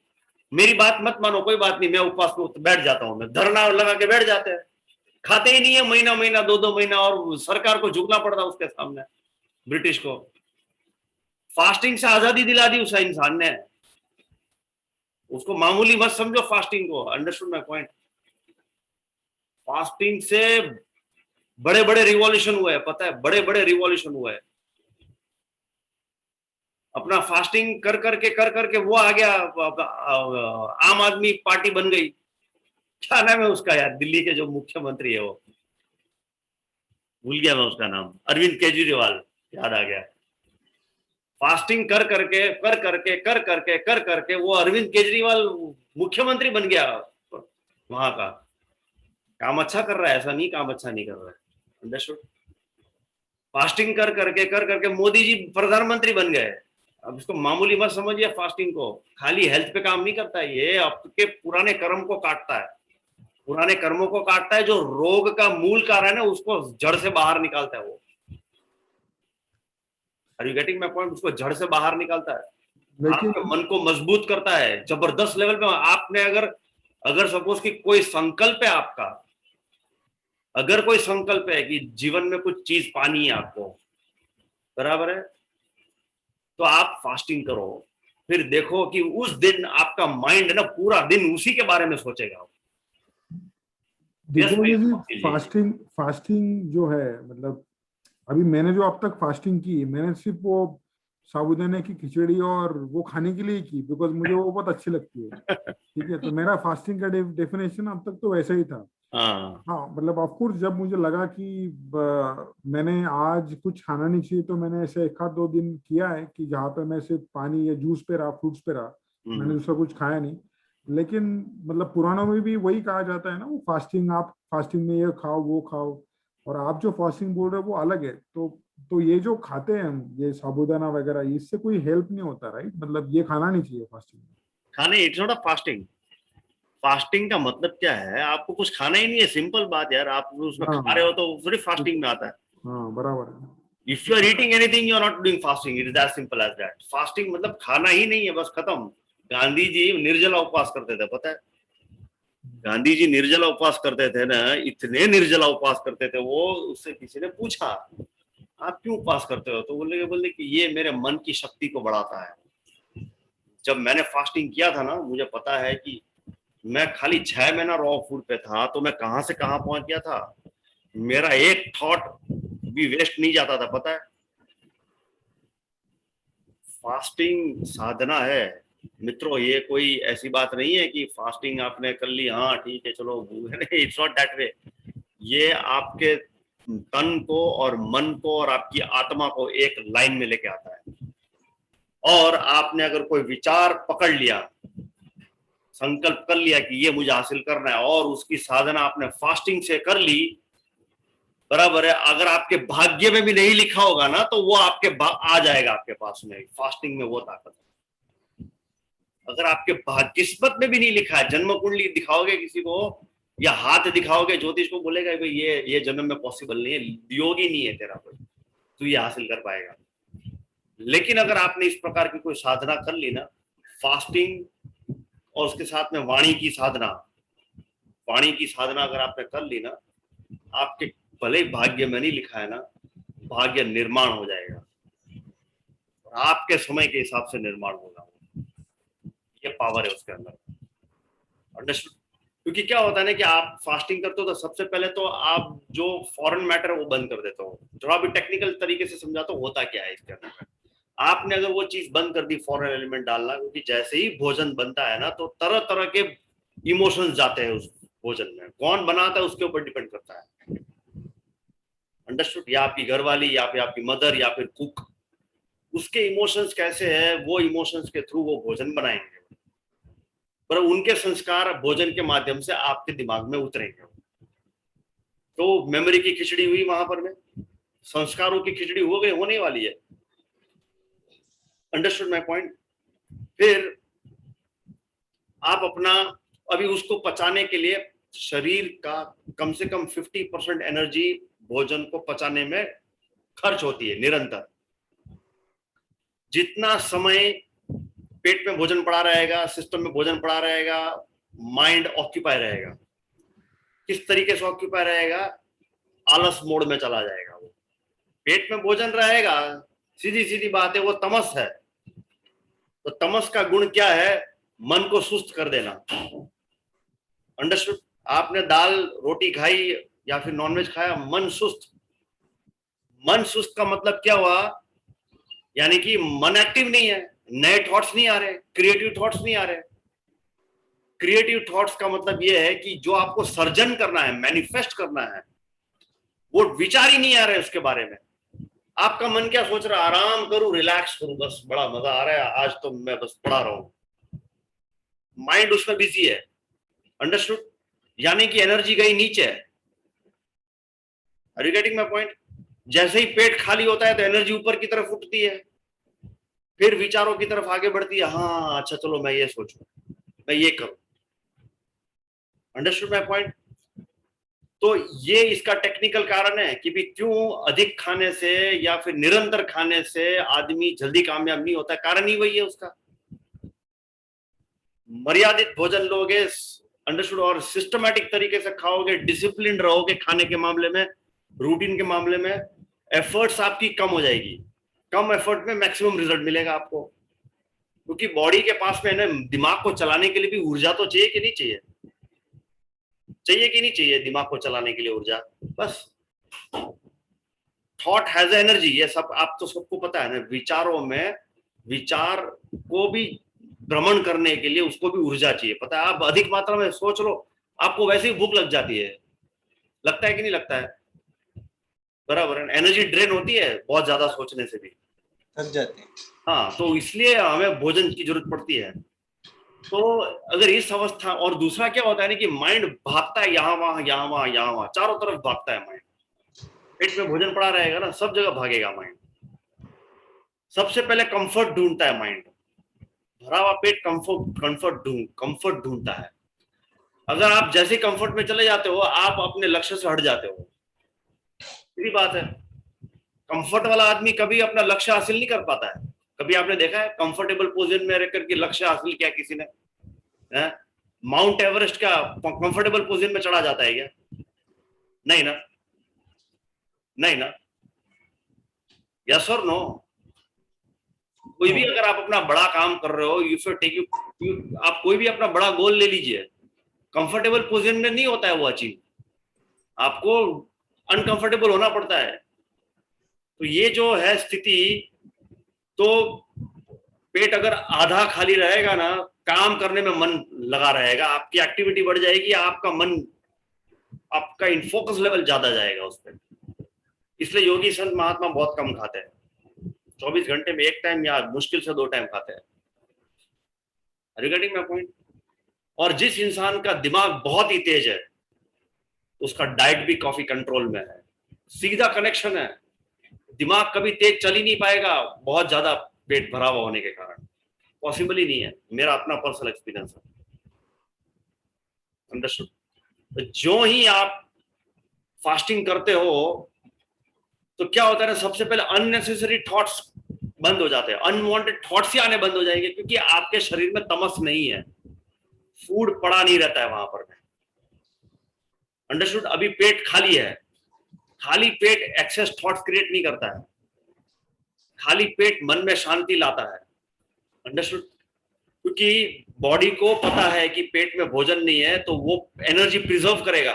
Speaker 1: मेरी बात मत मानो, कोई बात नहीं, मैं उपवास पे बैठ जाता हूँ, मैं धरना लगा के बैठ जाते हैं, खाते ही नहीं है महीना महीना 2-2 महीना, और सरकार को झुकना पड़ता है उसके सामने, ब्रिटिश को। फास्टिंग से आजादी दिला दी उस इंसान ने, उसको मामूली मत समझो फास्टिंग को। Understood my point? फास्टिंग से बड़े बड़े रिवॉल्यूशन हुए हैं, पता है, बड़े बड़े रिवॉल्यूशन हुए हैं। अपना फास्टिंग कर करके वो आ गया, आम आदमी पार्टी बन गई। क्या नाम है उसका यार, दिल्ली के जो मुख्यमंत्री है, वो भूल गया मैं उसका नाम, अरविंद केजरीवाल, याद आ गया। फास्टिंग कर करके वो अरविंद केजरीवाल मुख्यमंत्री बन गया वहां का। काम अच्छा कर रहा है, ऐसा नहीं काम अच्छा नहीं कर रहा है। अंडरस्टूड? फास्टिंग कर करके मोदी जी प्रधानमंत्री बन गए। अब इसको मामूली मत समझिए फास्टिंग को, खाली हेल्थ पे काम नहीं करता है, ये आपके पुराने कर्म को काटता है, पुराने कर्मों को काटता है, जो रोग का मूल कारण है उसको जड़ से बाहर निकालता है वो। Are you getting my point? उसको जड़ से बाहर निकालता है,
Speaker 4: लेकिन
Speaker 1: आपके मन को मजबूत करता है जबरदस्त लेवल पे। आपने अगर सपोज कि कोई संकल्प है आपका, अगर कोई संकल्प है कि जीवन में कुछ चीज पानी है आपको, बराबर है, तो आप फास्टिंग करो, फिर देखो कि उस दिन आपका माइंड ना पूरा दिन उसी के बारे में सोचेगा।
Speaker 4: देखो
Speaker 1: Yes,
Speaker 4: जी, फास्टिंग जो है, मतलब अभी मैंने जो अब तक फास्टिंग की, मैंने सिर्फ वो साबूदाने की खिचड़ी और वो खाने के लिए की, बिकॉज मुझे वो बहुत अच्छी लगती है। ठीक है, तो मेरा फास्टिंग का डेफिनेशन अब तक तो वैसा ही था।
Speaker 1: हाँ,
Speaker 4: हाँ, मतलब ऑफ कोर्स जब मुझे लगा कि मैंने आज कुछ खाना नहीं चाहिए, तो मैंने ऐसे 1-2 दिन किया है कि जहाँ पे मैं सिर्फ पानी या जूस पे रहा, फ्रूट्स पे रहा, मैंने दूसरा कुछ खाया नहीं। लेकिन मतलब पुराणों में भी वही कहा जाता है ना, वो फास्टिंग, आप फास्टिंग में ये खाओ वो खाओ, और आप जो फास्टिंग बोल रहे हो वो अलग है। तो ये जो खाते हैं हम, ये साबूदाना वगैरह, इससे कोई हेल्प नहीं होता, राइट? मतलब ये खाना नहीं चाहिए फास्टिंग में।
Speaker 1: खाने, it's not a fasting. Fasting का मतलब क्या है, आपको कुछ खाना ही नहीं है, सिंपल बात यार। आप उसमें खा रहे हो
Speaker 4: हाँ
Speaker 1: तो थोड़ी फास्टिंग में आता है।
Speaker 4: हाँ, बराबर है।
Speaker 1: If you are eating anything you are not doing fasting, it is that simple as that. Fasting मतलब खाना ही नहीं है, बस खत्म। गांधी जी निर्जला उपवास करते थे, पता है? गांधी जी निर्जला उपवास करते थे ना, इतने निर्जला उपवास करते थे वो। उससे किसी ने पूछा आप क्यों उपवास करते हो, तो बोले कि ये मेरे मन की शक्ति को बढ़ाता है। जब मैंने फास्टिंग किया था ना, मुझे पता है कि मैं खाली 6 महीना रॉ फूड पे था, तो मैं कहां से कहां पहुंच गया था। मेरा एक थॉट भी वेस्ट नहीं जाता था, पता है? फास्टिंग साधना है मित्रों, ये कोई ऐसी बात नहीं है कि फास्टिंग आपने कर ली, हाँ ठीक है चलो, इट्स नॉट दैट वे। ये आपके तन को और मन को और आपकी आत्मा को एक लाइन में लेके आता है। और आपने अगर कोई विचार पकड़ लिया, संकल्प कर लिया कि ये मुझे हासिल करना है, और उसकी साधना आपने फास्टिंग से कर ली, बराबर है, अगर आपके भाग्य में भी नहीं लिखा होगा ना, तो वो आपके आ जाएगा आपके पास में। फास्टिंग में वो ताकत है। अगर आपके किस्मत में भी नहीं लिखा है, जन्म कुंडली दिखाओगे किसी को या हाथ दिखाओगे ज्योतिष को, बोलेगा भाई ये जन्म में पॉसिबल नहीं है, योग ही नहीं है तेरा कोई, तू ये हासिल कर पाएगा। लेकिन अगर आपने इस प्रकार की कोई साधना कर ली ना, फास्टिंग और उसके साथ में वाणी की साधना अगर आपने कर ली ना, आपके भले ही भाग्य में नहीं लिखा है ना, भाग्य निर्माण हो जाएगा, आपके समय के हिसाब से निर्माण होगा। ये पावर है उसके अंदर। अंडरस्टूड? क्योंकि क्या होता है ना कि आप फास्टिंग करते हो तो सबसे पहले तो आप जो फॉरेन मैटर है वो बंद कर देते हो। थोड़ा भी टेक्निकल तरीके से समझा तो होता क्या है इसके अंदर, आपने अगर वो चीज बंद कर दी, फॉरेन एलिमेंट डालना, क्योंकि जैसे ही भोजन बनता है ना, तो तरह तरह के इमोशंस जाते हैं उस भोजन में। कौन बनाता है उसके ऊपर डिपेंड करता है। अंडरस्टूड? या आपकी घरवाली, या फिर आपकी मदर, या फिर कुक, उसके इमोशंस कैसे हैं, वो इमोशंस के थ्रू वो भोजन बनाएंगे, पर उनके संस्कार भोजन के माध्यम से आपके दिमाग में उतरेंगे। तो मेमोरी की खिचड़ी हुई वहां पर में, संस्कारों की खिचड़ी हो गई, होने वाली है। Understood my point? फिर आप अपना अभी उसको पचाने के लिए शरीर का कम से कम 50% एनर्जी भोजन को पचाने में खर्च होती है निरंतर। जितना समय पेट में भोजन पड़ा रहेगा, सिस्टम में भोजन पड़ा रहेगा, माइंड ऑक्यूपाई रहेगा। किस तरीके से ऑक्यूपाई रहेगा? आलस मोड में चला जाएगा वो। पेट में भोजन रहेगा, सीधी सीधी बात है, वो तमस है। तो तमस का गुण क्या है? मन को सुस्त कर देना। अंडरस्टूड? आपने दाल रोटी खाई या फिर नॉनवेज खाया, मन सुस्त। मन सुस्त का मतलब क्या हुआ? यानी कि मन एक्टिव नहीं है, नए थॉट्स नहीं आ रहे, क्रिएटिव थॉट्स नहीं आ रहे। क्रिएटिव थॉट्स का मतलब यह है कि जो आपको सर्जन करना है, मैनिफेस्ट करना है, वो विचार ही नहीं आ रहे उसके बारे में। आपका मन क्या सोच रहा है? आराम करूं, रिलैक्स करूं, बस बड़ा मजा आ रहा है, आज तो मैं बस पड़ा रहूं। माइंड उसमें बिजी है। अंडरस्टूड? यानी कि एनर्जी गई नीचे। Are you getting my point? जैसे ही पेट खाली होता है तो एनर्जी ऊपर की तरफ उठती है, फिर विचारों की तरफ आगे बढ़ती है। हाँ अच्छा, चलो मैं ये सोचूं, मैं ये करूं। Understood my point? तो ये इसका टेक्निकल कारण है कि भी क्यों अधिक खाने से या फिर निरंतर खाने से आदमी जल्दी कामयाब नहीं होता। कारण ही वही है उसका। मर्यादित भोजन लोगे, अंडरस्टूड, और सिस्टमैटिक तरीके से खाओगे, डिसिप्लिन रहोगे खाने के मामले में, रूटीन के मामले में, एफर्ट्स आपकी कम हो जाएगी। कम एफर्ट में मैक्सिमम रिजल्ट मिलेगा आपको। क्योंकि बॉडी के पास में ना, दिमाग को चलाने के लिए भी ऊर्जा तो चाहिए कि नहीं चाहिए? चाहिए कि नहीं चाहिए दिमाग को चलाने के लिए ऊर्जा? बस थॉट हैज एनर्जी, ये सब आप तो सबको पता है ना। विचारों में, विचार को भी भ्रमण करने के लिए उसको भी ऊर्जा चाहिए, पता है? आप अधिक मात्रा में सोच लो, आपको वैसे ही भूख लग जाती है। लगता है कि नहीं लगता है? बराबर है। एनर्जी ड्रेन होती है बहुत ज्यादा सोचने से भी,
Speaker 2: थक जाते हैं।
Speaker 1: हाँ। तो इसलिए हमें भोजन की जरूरत पड़ती है। तो अगर इस अवस्था, और दूसरा क्या होता है ना कि माइंड भागता है यहाँ वहां, यहाँ वहां, यहाँ वहां, चारों तरफ भागता है माइंड। पेट में भोजन पड़ा रहेगा ना, सब जगह भागेगा माइंड। सबसे पहले कंफर्ट ढूंढता है माइंड। भरा हुआ पेट कंफर्ट ढूंढता है। अगर आप जैसे कंफर्ट में चले जाते हो, आप अपने लक्ष्य से हट जाते हो। सीधी बात है। कंफर्ट वाला आदमी कभी अपना लक्ष्य हासिल नहीं कर पाता है। कभी आपने देखा है कंफर्टेबल पोजीशन में रहकर के लक्ष्य हासिल किया किसी ने? माउंट एवरेस्ट का कंफर्टेबल पोजीशन में चढ़ा जाता है क्या? नहीं ना, नहीं ना। यस और नो? कोई भी अगर आप अपना बड़ा काम कर रहे हो, यू शुड टेक यू, आप कोई भी अपना बड़ा गोल ले लीजिए, कंफर्टेबल पोजीशन में नहीं होता है वो अचीव, आपको अनकंफर्टेबल होना पड़ता है। तो ये जो है स्थिति, तो पेट अगर आधा खाली रहेगा ना, काम करने में मन लगा रहेगा, आपकी एक्टिविटी बढ़ जाएगी, आपका मन, आपका इनफोकस लेवल ज्यादा जाएगा उस पर। इसलिए योगी संत महात्मा बहुत कम खाते हैं, 24 घंटे में एक टाइम या मुश्किल से 2 टाइम खाते हैं। Regarding my point? और जिस इंसान का दिमाग बहुत ही तेज है, उसका डाइट भी काफी कंट्रोल में है। सीधा कनेक्शन है। दिमाग कभी तेज चल ही नहीं पाएगा बहुत ज्यादा पेट भरा हुआ होने के कारण, पॉसिबल ही नहीं है। मेरा अपना पर्सनल एक्सपीरियंस है। अंडरस्टूड? तो जो ही आप फास्टिंग करते हो तो क्या होता है ना, सबसे पहले अननेसेसरी थॉट्स बंद हो जाते हैं, अनवांटेड थॉट्स ही आने बंद हो जाएंगे, क्योंकि आपके शरीर में तमस नहीं है, फूड पड़ा नहीं रहता है वहां पर। अंडरस्टूड? अभी पेट खाली है। खाली पेट एक्सेस थॉट्स क्रिएट नहीं करता है। खाली पेट मन में शांति लाता है। अंडरस्टूड? क्योंकि बॉडी को पता है कि पेट में भोजन नहीं है, तो वो एनर्जी प्रिजर्व करेगा।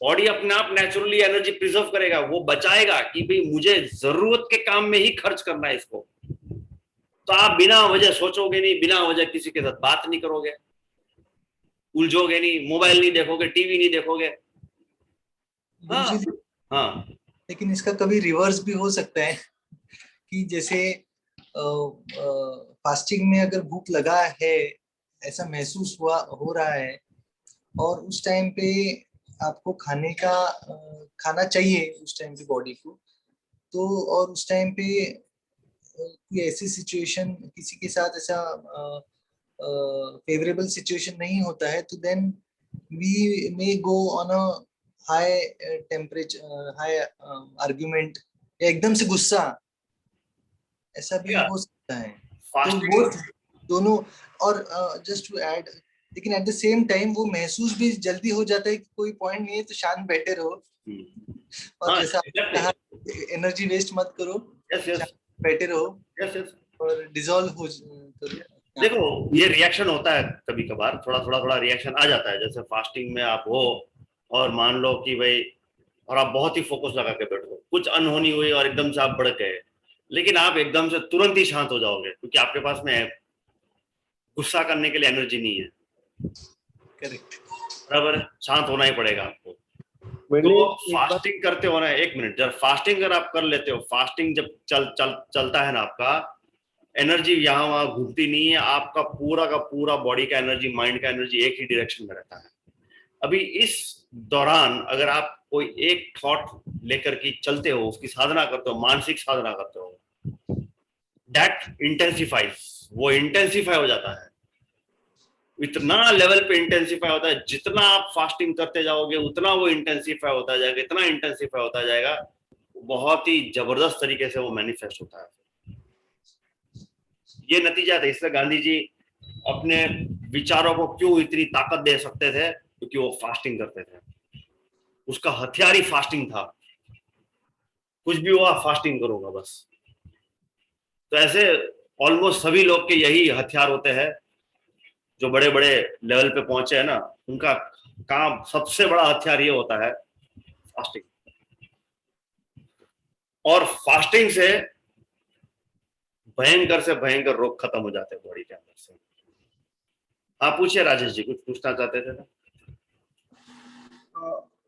Speaker 1: बॉडी अपने आप नेचुरली एनर्जी प्रिजर्व करेगा, वो बचाएगा कि भाई मुझे जरूरत के काम में ही खर्च करना है इसको। तो आप बिना वजह सोचोगे नहीं, बिना वजह किसी के साथ बात नहीं करोगे, उलझोगे नहीं, मोबाइल नहीं देखोगे, टीवी नहीं देखोगे। हाँ, हाँ।
Speaker 2: लेकिन इसका कभी रिवर्स भी हो सकता है कि जैसे फास्टिंग में अगर भूख लगा है, ऐसा महसूस हो रहा है, और उस टाइम पे आपको खाना चाहिए उस टाइम पे बॉडी को, तो और उस टाइम पे कोई ऐसी सिचुएशन किसी के साथ ऐसा फेवरेबल सिचुएशन नहीं होता है, तो then we may go on a high temperature, high argument, या एकदम से गुस्सा, ऐसा भी हो सकता है।
Speaker 1: फास्टिंग
Speaker 2: बोथ दोनों। और जस्ट टू ऐड, लेकिन एट द सेम टाइम वो महसूस भी जल्दी हो जाता है कि कोई पॉइंट नहीं है तो शांत बैठे रहो, और
Speaker 1: हाँ,
Speaker 2: जैसा आपने कहा एनर्जी वेस्ट मत करो,
Speaker 1: यस यस
Speaker 2: शांत बैठे रहो
Speaker 1: यस यस।
Speaker 2: और डिसॉल्व हो करो।
Speaker 1: देखो ये रिएक्शन होता है कभी कभार, थोड़ा रिएक्शन आ जाता है, जैसे फास्टिंग में आप हो और मान लो कि भाई, और आप बहुत ही फोकस लगा के बैठो, कुछ अनहोनी हुई और एकदम से आप भड़क गए, लेकिन आप एकदम से तुरंत ही शांत हो जाओगे क्योंकि आपके पास में गुस्सा करने के लिए एनर्जी नहीं है।
Speaker 2: करेक्ट।
Speaker 1: बराबर है, शांत होना ही पड़ेगा आपको।
Speaker 5: मैंने
Speaker 1: तो
Speaker 5: एक बार
Speaker 1: फास्टिंग करते हो ना, एक मिनट, जब फास्टिंग अगर आप कर लेते हो, फास्टिंग जब चलता है ना, आपका एनर्जी यहाँ वहां घूमती नहीं है, आपका पूरा का पूरा बॉडी का एनर्जी, माइंड का एनर्जी एक ही डायरेक्शन में रहता है। अभी इस दौरान अगर आप कोई एक थॉट लेकर के चलते हो, उसकी साधना करते हो, मानसिक साधना करते हो, दैट इंटेंसिफाइज, वो इंटेंसिफाई हो जाता है, इतना लेवल पे इंटेंसिफाई होता है, जितना आप फास्टिंग करते जाओगे उतना वो इंटेंसिफाई होता जाएगा, इतना इंटेंसिफाई होता जाएगा, बहुत ही जबरदस्त तरीके से वो मैनिफेस्ट होता है। ये नतीजा था। इसलिए गांधी जी अपने विचारों को क्यों इतनी ताकत दे सकते थे, क्योंकि वो फास्टिंग करते थे, उसका हथियार ही फास्टिंग था, कुछ भी हुआ फास्टिंग करूंगा बस। तो ऐसे ऑलमोस्ट सभी लोग के यही हथियार होते हैं, जो बड़े बड़े लेवल पे पहुंचे हैं ना, उनका काम सबसे बड़ा हथियार ये होता है फास्टिंग। और फास्टिंग से भयंकर रोग खत्म हो जाते हैं बॉडी के अंदर से। हाँ पूछिए राजेश जी, कुछ पूछना चाहते थे ना?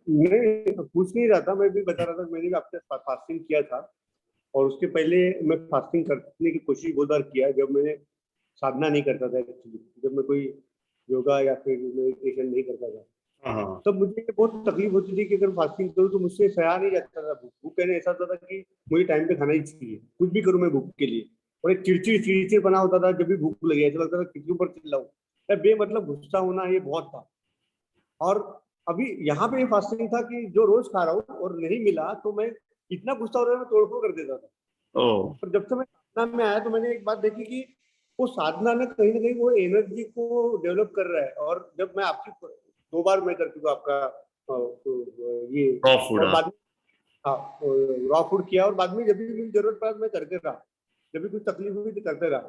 Speaker 5: मैं पूछ नहीं रहा था, मैं भी बता रहा था, मैंने भी आपसे फास्टिंग किया था, और उसके पहले मैं फास्टिंग करने की कोशिश बहुत बार किया, जब मैंने साधना नहीं करता था एक्चुअली, जब मैं कोई योगा या फिर मेडिटेशन नहीं करता था,
Speaker 1: हाँ
Speaker 5: तब मुझे बहुत तकलीफ होती थी कि अगर फास्टिंग करूँ तो मुझसे सहा नहीं जाता था। भूख कहने ऐसा होता था कि मुझे टाइम पे खाना ही चाहिए, कुछ भी करूँ मैं भूख के लिए, और एक चिड़चिड़ बना होता था जब भी भूख लगी, ऐसा लगता था किसी ऊपर चिल्लाऊं, बेमतलब गुस्सा होना, ये बहुत था। और अभी यहाँ पे फास्टिंग था कि जो रोज खा रहा हूँ और नहीं मिला तो मैं इतना गुस्सा हो रहा है, मैं तोड़फोड़ कर देता था। पर जब से मैं साधना में आया तो मैंने एक बात देखी कि वो साधना में कहीं ना कहीं वो एनर्जी को डेवलप कर रहा है। और जब मैं आपकी 2 बार मैं कर चुका आपका ये
Speaker 1: रॉ फूड,
Speaker 5: और बाद में हाँ रॉ फूड किया, और बाद में जब भी मुझे जरूरत पड़ा मैं करते रहा, जब भी कुछ तकलीफ हुई तो करते रहा।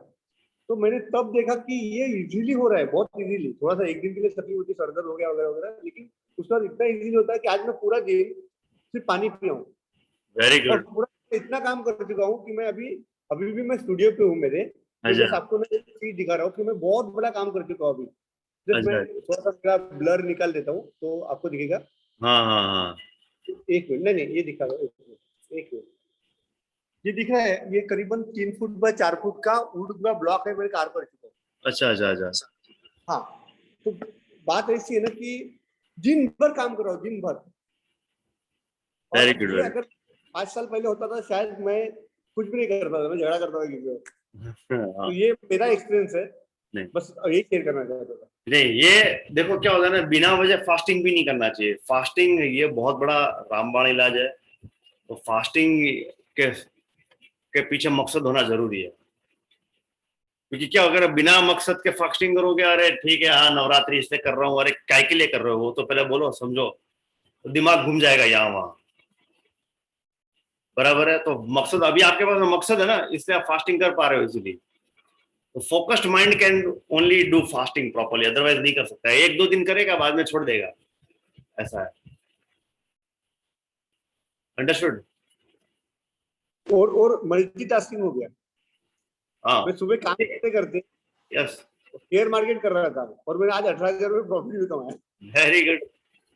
Speaker 5: तो मैंने तब देखा कि ये इजीली हो रहा है, बहुत इजीली। थोड़ा सा एक दिन के लिए तकलीफ होती, सर दर्द हो गया वगैरह वगैरह, लेकिन उसके बाद इतना इजीली होता है कि आज मैं पूरा दिन सिर्फ पानी पिया हूँ।
Speaker 1: वेरी
Speaker 5: और
Speaker 1: गुड।
Speaker 5: पूरा इतना काम कर चुका हूँ कि मैं अभी भी मैं स्टूडियो पे हूँ मेरे, बस आपको मैं एक चीज दिखा रहा हूँ कि मैं बहुत बड़ा काम कर चुका हूँ अभी। जस्ट मैं थोड़ा सा मेरा ब्लर निकाल देता हूँ तो आपको दिखेगा।
Speaker 1: हाँ
Speaker 5: एक मिनट, नहीं ये दिखा रहा हूँ, एक मिनट, ये दिख रहा है, ये करीबन 3 फुट बाय 4 फुट का वुड का ब्लॉक है, मेरे कार कर चुका हूँ।
Speaker 1: अच्छा।
Speaker 5: हाँ, तो बात ऐसी है ना कि दिन भर काम कर रहा हूँ, दिन भर।
Speaker 1: Very good.
Speaker 5: ये अगर 5 साल पहले होता था शायद मैं कुछ भी नहीं करता था, मैं झगड़ा करता था किसी को। तो ये मेरा एक्सपीरियंस है,
Speaker 1: नहीं
Speaker 5: बस यही शेयर करना चाहता था।
Speaker 1: नहीं, ये देखो क्या होता है ना, बिना वजह फास्टिंग भी नहीं करना चाहिए। फास्टिंग ये बहुत बड़ा रामबाण इलाज है। तो फास्टिंग के पीछे मकसद होना जरूरी है, क्योंकि क्या अगर बिना मकसद के फास्टिंग करोगे, अरे ठीक है हाँ नवरात्रि इसलिए कर रहा हूँ, अरे काय के लिए कर रहे हो, तो पहले बोलो समझो, तो दिमाग घूम जाएगा यहाँ वहां। बराबर है, तो मकसद, अभी आपके पास मकसद है ना, इसलिए आप फास्टिंग कर पा रहे हो इजीली। तो focused mind can only do fasting properly, otherwise नहीं कर सकता है। 1-2 दिन करेगा, बाद में छोड़ देगा, ऐसा है। अंडरस्टूड?
Speaker 5: और मल्टीटास्किंग हो गया।
Speaker 1: हाँ
Speaker 5: मैं सुबह काम करते
Speaker 1: यस,
Speaker 5: शेयर मार्केट कर रहा था और मैंने आज 18,000 रुपये प्रॉफिट भी कमाया।
Speaker 1: Very good.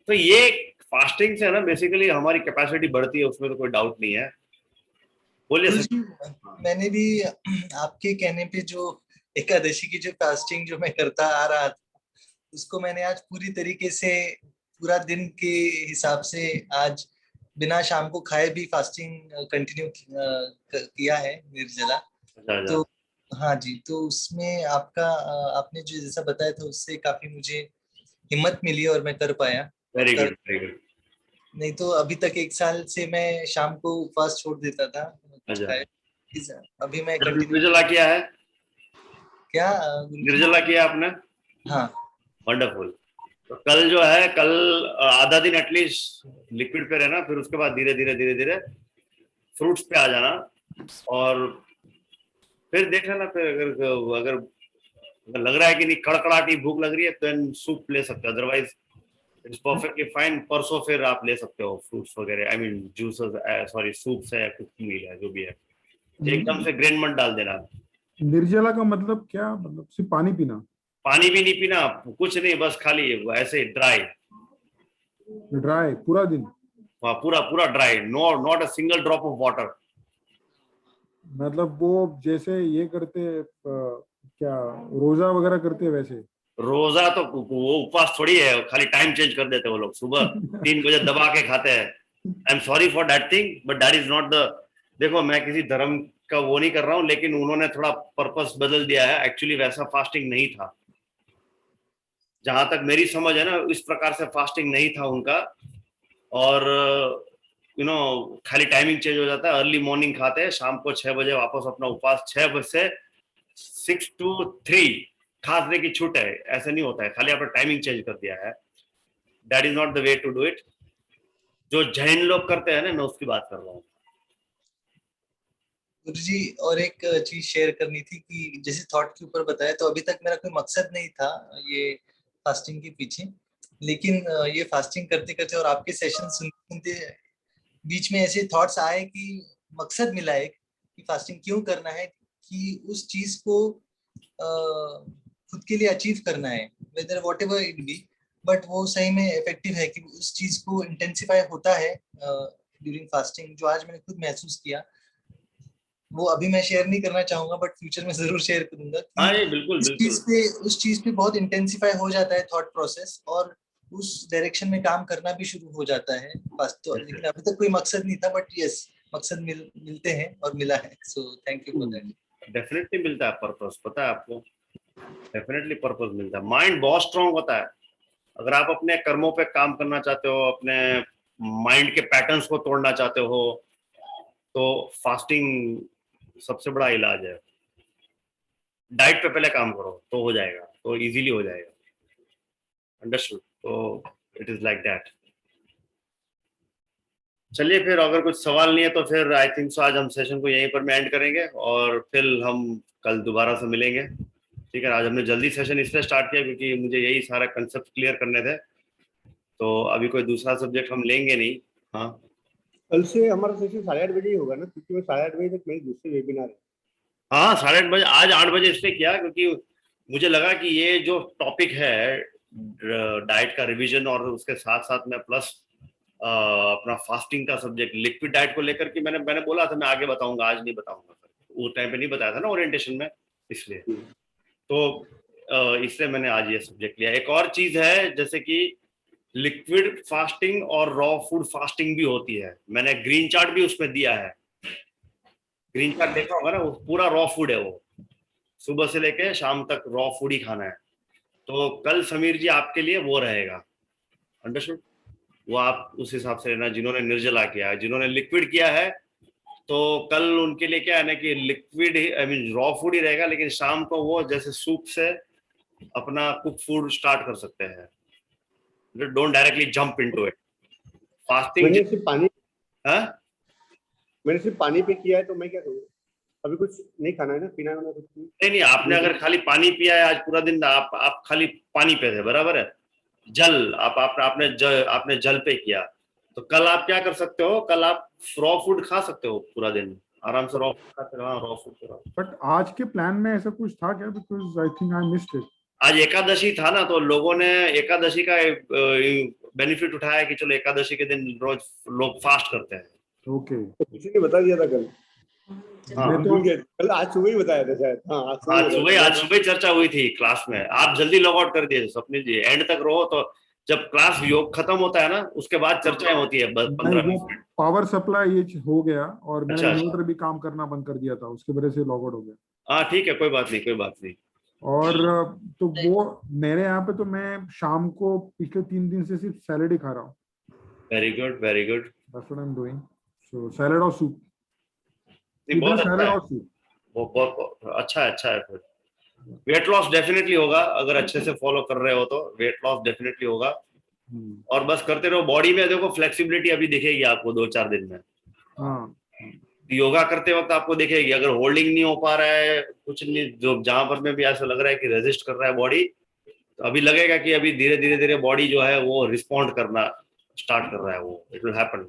Speaker 1: तो ये फास्टिंग से ना बेसिकली हमारी कैपेसिटी बढ़ती है, उसमें तो कोई डाउट नहीं है। बोलिए सर।
Speaker 2: मैंने भी आपके कहने पे जो एकादशी की जो फास्टिंग जो मैं करता आ रहा था, उसको मैंने आज पूरी तरीके से पूरा दिन के हिसाब से आज बिना शाम को खाए भी फास्टिंग कंटिन्यू किया है, निर्जला। तो हाँ जी, तो उसमें आपने जो जैसा बताया था उससे काफी मुझे हिम्मत मिली और मैं कर पाया।
Speaker 1: Very good very good.
Speaker 2: नहीं तो अभी तक 1 साल से मैं शाम को उपवास छोड़ देता था, कुछ खाए। अभी मैं कंटिन्यू
Speaker 1: निर्जला किया है।
Speaker 2: क्या गुरुजी?
Speaker 1: निर्जला किया आपने?
Speaker 2: हाँ
Speaker 1: वंडरफुल। तो कल जो है, कल आधा दिन एटलीस्ट लिक्विड पे रहना, फिर उसके बाद धीरे धीरे धीरे धीरे फ्रूट्स पे आ जाना, और फिर देख लेना। फिर अगर अगर लग रहा है कि नहीं, कड़कड़ाटी भूख लग रही है, तो सूप ले सकते हो, अदरवाइज इट्स परफेक्टली फाइन। परसों फिर आप ले सकते हो फ्रूट्स वगैरह, I mean juices, sorry soups है, कुछ मील है, जो भी है। एकदम से ग्रेन मत डाल देना।
Speaker 4: निर्जला का मतलब क्या, मतलब सिर्फ पानी पीना?
Speaker 1: पानी भी नहीं पीना, कुछ नहीं, बस खाली ऐसे ड्राई,
Speaker 4: ड्राई पूरा दिन?
Speaker 1: पूरा पूरा dry, not a single drop of water.
Speaker 4: मतलब वो जैसे ये करते क्या रोजा वगैरह करते हैं वैसे?
Speaker 1: रोजा तो वो उपवास थोड़ी है, खाली टाइम चेंज कर देते हैं वो लोग, सुबह 3 बजे दबा के खाते हैं। I am sorry for that thing, but that is not the, देखो मैं किसी धर्म का वो नहीं कर रहा हूँ, लेकिन उन्होंने थोड़ा पर्पस बदल दिया है। एक्चुअली वैसा फास्टिंग नहीं था, जहां तक मेरी समझ है ना, इस प्रकार से फास्टिंग नहीं था उनका। और खाली टाइमिंग चेंज हो जाता है, अर्ली मॉर्निंग खाते हैं, शाम को 6 बजे वापस अपना उपवास, 6 बजे से 6 to 3 खाने की छूट है, ऐसे नहीं होता है, खाली आपने टाइमिंग चेंज कर दिया है। That is not the way to do it. जो जैन लोग करते हैं ना, मैं उसकी बात कर रहा हूँ।
Speaker 2: गुरुजी और एक चीज शेयर करनी थी कि जैसे थॉट के ऊपर बताया, तो अभी तक मेरा कोई मकसद नहीं था ये फास्टिंग के पीछे, लेकिन ये फास्टिंग करते करते और आपके सेशन सुनते बीच में ऐसे थॉट्स आए कि मकसद मिला एक, कि फास्टिंग क्यों करना है, कि उस चीज को खुद के लिए अचीव करना है, whether whatever it be, but वो सही में इफेक्टिव है कि उस चीज को इंटेंसिफाई होता है ड्यूरिंग फास्टिंग, जो आज मैंने खुद महसूस किया। वो अभी मैं शेयर नहीं करना चाहूंगा, बट फ्यूचर में जरूर शेयर करूंगा कि
Speaker 1: हाँ, ये बिल्कुल बिल्कुल
Speaker 2: उस चीज पे बहुत इंटेंसिफाई हो जाता है थॉट प्रोसेस, और उस डायरेक्शन में काम करना भी शुरू हो जाता है बस। तो लेकिन अभी तक कोई मकसद नहीं था, बट यस, मकसद मिलते हैं और मिला है, so thank you for that.
Speaker 1: Definitely मिलता है पर्पस, पता है आपको, डेफिनेटली पर्पस मिलता है। माइंड बहुत स्ट्रांग होता है। अगर आप अपने कर्मों पे काम करना चाहते हो, अपने माइंड के पैटर्न्स को तोड़ना चाहते हो, तो फास्टिंग सबसे बड़ा इलाज है। डाइट पे पहले काम करो तो हो जाएगा, तो इजीली हो जाएगा। अंडरस्टूड? तो इट इज लाइक दैट। चलिए फिर, अगर कुछ सवाल नहीं है तो फिर आई थिंक सो आज हम सेशन को यहीं पर में एंड करेंगे, और फिर हम कल दोबारा से मिलेंगे। ठीक है, आज हमने जल्दी सेशन इसलिए स्टार्ट किया क्योंकि मुझे यही सारा कंसेप्ट क्लियर करने थे, तो अभी कोई दूसरा सब्जेक्ट हम लेंगे नहीं। हाँ,
Speaker 5: कल से हमारा सेशन 8:30 बजे ही होगा ना, क्योंकि मैं 8:30 बजे तक मेरी दूसरी वेबिनार है।
Speaker 1: हाँ 8:30 बजे, आज 8 बजे इसलिए किया क्योंकि मुझे लगा कि ये जो टॉपिक है डाइट का रिवीजन, और उसके साथ साथ में प्लस अपना फास्टिंग का सब्जेक्ट लिक्विड डाइट को लेकर के मैंने बोला था मैं आगे बताऊंगा, आज नहीं बताऊंगा, उस टाइम पे नहीं बताया था ना ओरिएंटेशन में, इसलिए। तो इसलिए मैंने आज ये सब्जेक्ट लिया। एक और चीज है, जैसे कि लिक्विड फास्टिंग और रॉ फूड फास्टिंग भी होती है, मैंने ग्रीन चार्ट भी उसमें दिया है। ग्रीन चार्ट देखा होगा ना, वो पूरा रॉ फूड है, वो सुबह से लेके शाम तक रॉ फूड ही खाना है। तो कल समीर जी आपके लिए वो रहेगा, अंडरस्टूड? वो आप उस हिसाब से लेना, जिन्होंने निर्जला किया है, जिन्होंने लिक्विड किया है, तो कल उनके लिए क्या है ना कि लिक्विड ही, आई मीन रॉ फूड ही रहेगा, लेकिन शाम को वो जैसे सूप से अपना कुक फूड स्टार्ट कर सकते हैं। Don't directly jump into it. Fasting
Speaker 5: मैंने सिर्फ पानी पे किया है, तो मैं क्या करूँ? अभी कुछ नहीं खाना है ना, पीना है कुछ नहीं।
Speaker 1: नहीं, आपने अगर खाली पानी पिया है आज पूरा दिन, आप खाली पानी पे थे, बराबर है। जल आपने जल पे किया, तो कल आप क्या कर सकते हो, कल आप रॉ फूड खा सकते हो पूरा दिन आराम से, रॉ फूड खाते रहो, रॉ फूड।
Speaker 4: बट आज के प्लान में ऐसा कुछ था क्या? Because I think I missed it.
Speaker 1: आज एकादशी था ना, तो लोगों ने एकादशी का बेनिफिट उठाया कि चलो एकादशी के दिन रोज लोग फास्ट करते हैं।
Speaker 4: ओके,
Speaker 5: किसी ने बता दिया था कल।
Speaker 1: हाँ,
Speaker 5: मैं भूल गया, कल आज सुबह ही बताया था शायद। हाँ,
Speaker 1: आज सुबह चर्चा हुई थी क्लास में। आप जल्दी लॉग आउट कर दिए स्वप्निल जी, एंड तक रहो, तो जब क्लास योग खत्म होता है ना, उसके बाद चर्चाएं होती है 15 मिनट।
Speaker 4: पावर सप्लाई ये हो गया, और मेरा
Speaker 1: अच्छा।
Speaker 4: इन्वर्टर भी काम करना बंद कर दिया था, उसकी वजह से लॉग आउट हो गया।
Speaker 1: हाँ ठीक है, कोई बात नहीं।
Speaker 4: और तो वो मेरे यहाँ पे तो मैं शाम को पिछले 3 दिन से सिर्फ सैलेड ही खा रहा हूँ।
Speaker 1: Very good.
Speaker 4: That's what I'm doing. So salad और सूप।
Speaker 1: बहुत अच्छा है,
Speaker 4: और सूप।
Speaker 1: वो बहुत अच्छा है फिर। वेट लॉस डेफिनेटली होगा, अगर अच्छे से फॉलो कर रहे हो तो वेट लॉस डेफिनेटली होगा। और बस करते रहो। बॉडी में देखो फ्लेक्सिबिलिटी अभी दिखेगी आपको 2-4 दिन में।
Speaker 4: हाँ
Speaker 1: योगा करते वक्त आपको दिखेगी, अगर होल्डिंग नहीं हो पा रहा है, कुछ नहीं, जो जहां पर में भी ऐसा लग रहा है कि रेजिस्ट कर रहा है बॉडी, तो अभी लगेगा कि अभी धीरे धीरे धीरे बॉडी जो है वो रिस्पॉन्ड करना स्टार्ट कर रहा है, वो इट विल हैपन।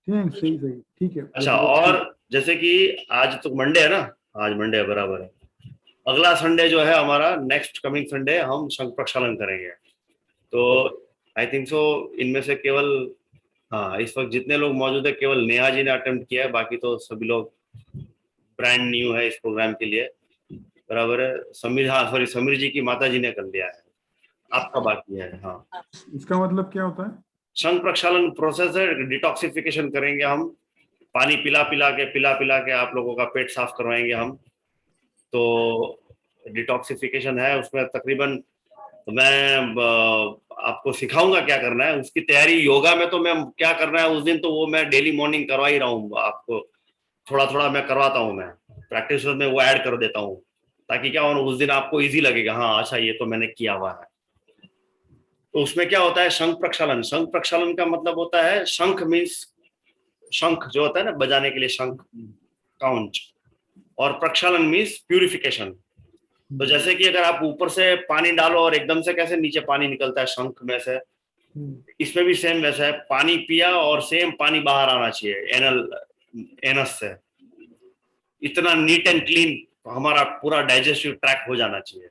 Speaker 4: सही सही, ठीक है।
Speaker 1: अच्छा, और जैसे कि आज तो मंडे है ना, आज मंडे है, बराबर है। अगला संडे जो है हमारा, नेक्स्ट कमिंग संडे, हम शंख प्रक्षालन करेंगे। तो आई थिंक सो इनमें से केवल, हाँ, इस वक्त जितने लोग मौजूद है केवल नेहा जी ने अटेम्प्ट किया है, बाकी तो सभी लोग ब्रांड न्यू है इस प्रोग्राम के लिए, बराबर है। समीर, हाँ सॉरी, समीर जी की माता जी ने कर लिया है, आपका बाकी है। हाँ,
Speaker 4: इसका मतलब क्या होता है?
Speaker 1: शंख प्रक्षालन प्रोसेस है, डिटॉक्सिफिकेशन करेंगे हम, पानी पिला पिला के आप लोगों का पेट साफ करवाएंगे हम। तो डिटॉक्सिफिकेशन है उसमें तकरीबन, तो मैं आपको सिखाऊंगा क्या करना है, उसकी तैयारी योगा में तो मैं क्या करना है उस दिन, तो वो मैं डेली मॉर्निंग करवा ही रहा हूँ आपको, थोड़ा थोड़ा मैं करवाता हूँ, मैं प्रैक्टिस में वो ऐड कर देता हूँ, ताकि क्या हो, उस दिन आपको इजी लगेगा, हाँ अच्छा ये तो मैंने किया हुआ है। तो उसमें क्या होता है, शंख प्रक्षालन। शंख प्रक्षालन का मतलब होता है, शंख मीन्स, शंख जो होता है ना बजाने के लिए, शंख काउंट, और प्रक्षालन मीन्स प्यूरिफिकेशन। तो जैसे कि अगर आप ऊपर से पानी डालो और एकदम से कैसे नीचे पानी निकलता है शंख में से, इसमें भी सेम वैसा है, पानी पिया और सेम पानी बाहर आना चाहिए एनस से, इतना नीट एंड क्लीन हमारा पूरा डाइजेस्टिव ट्रैक हो जाना चाहिए।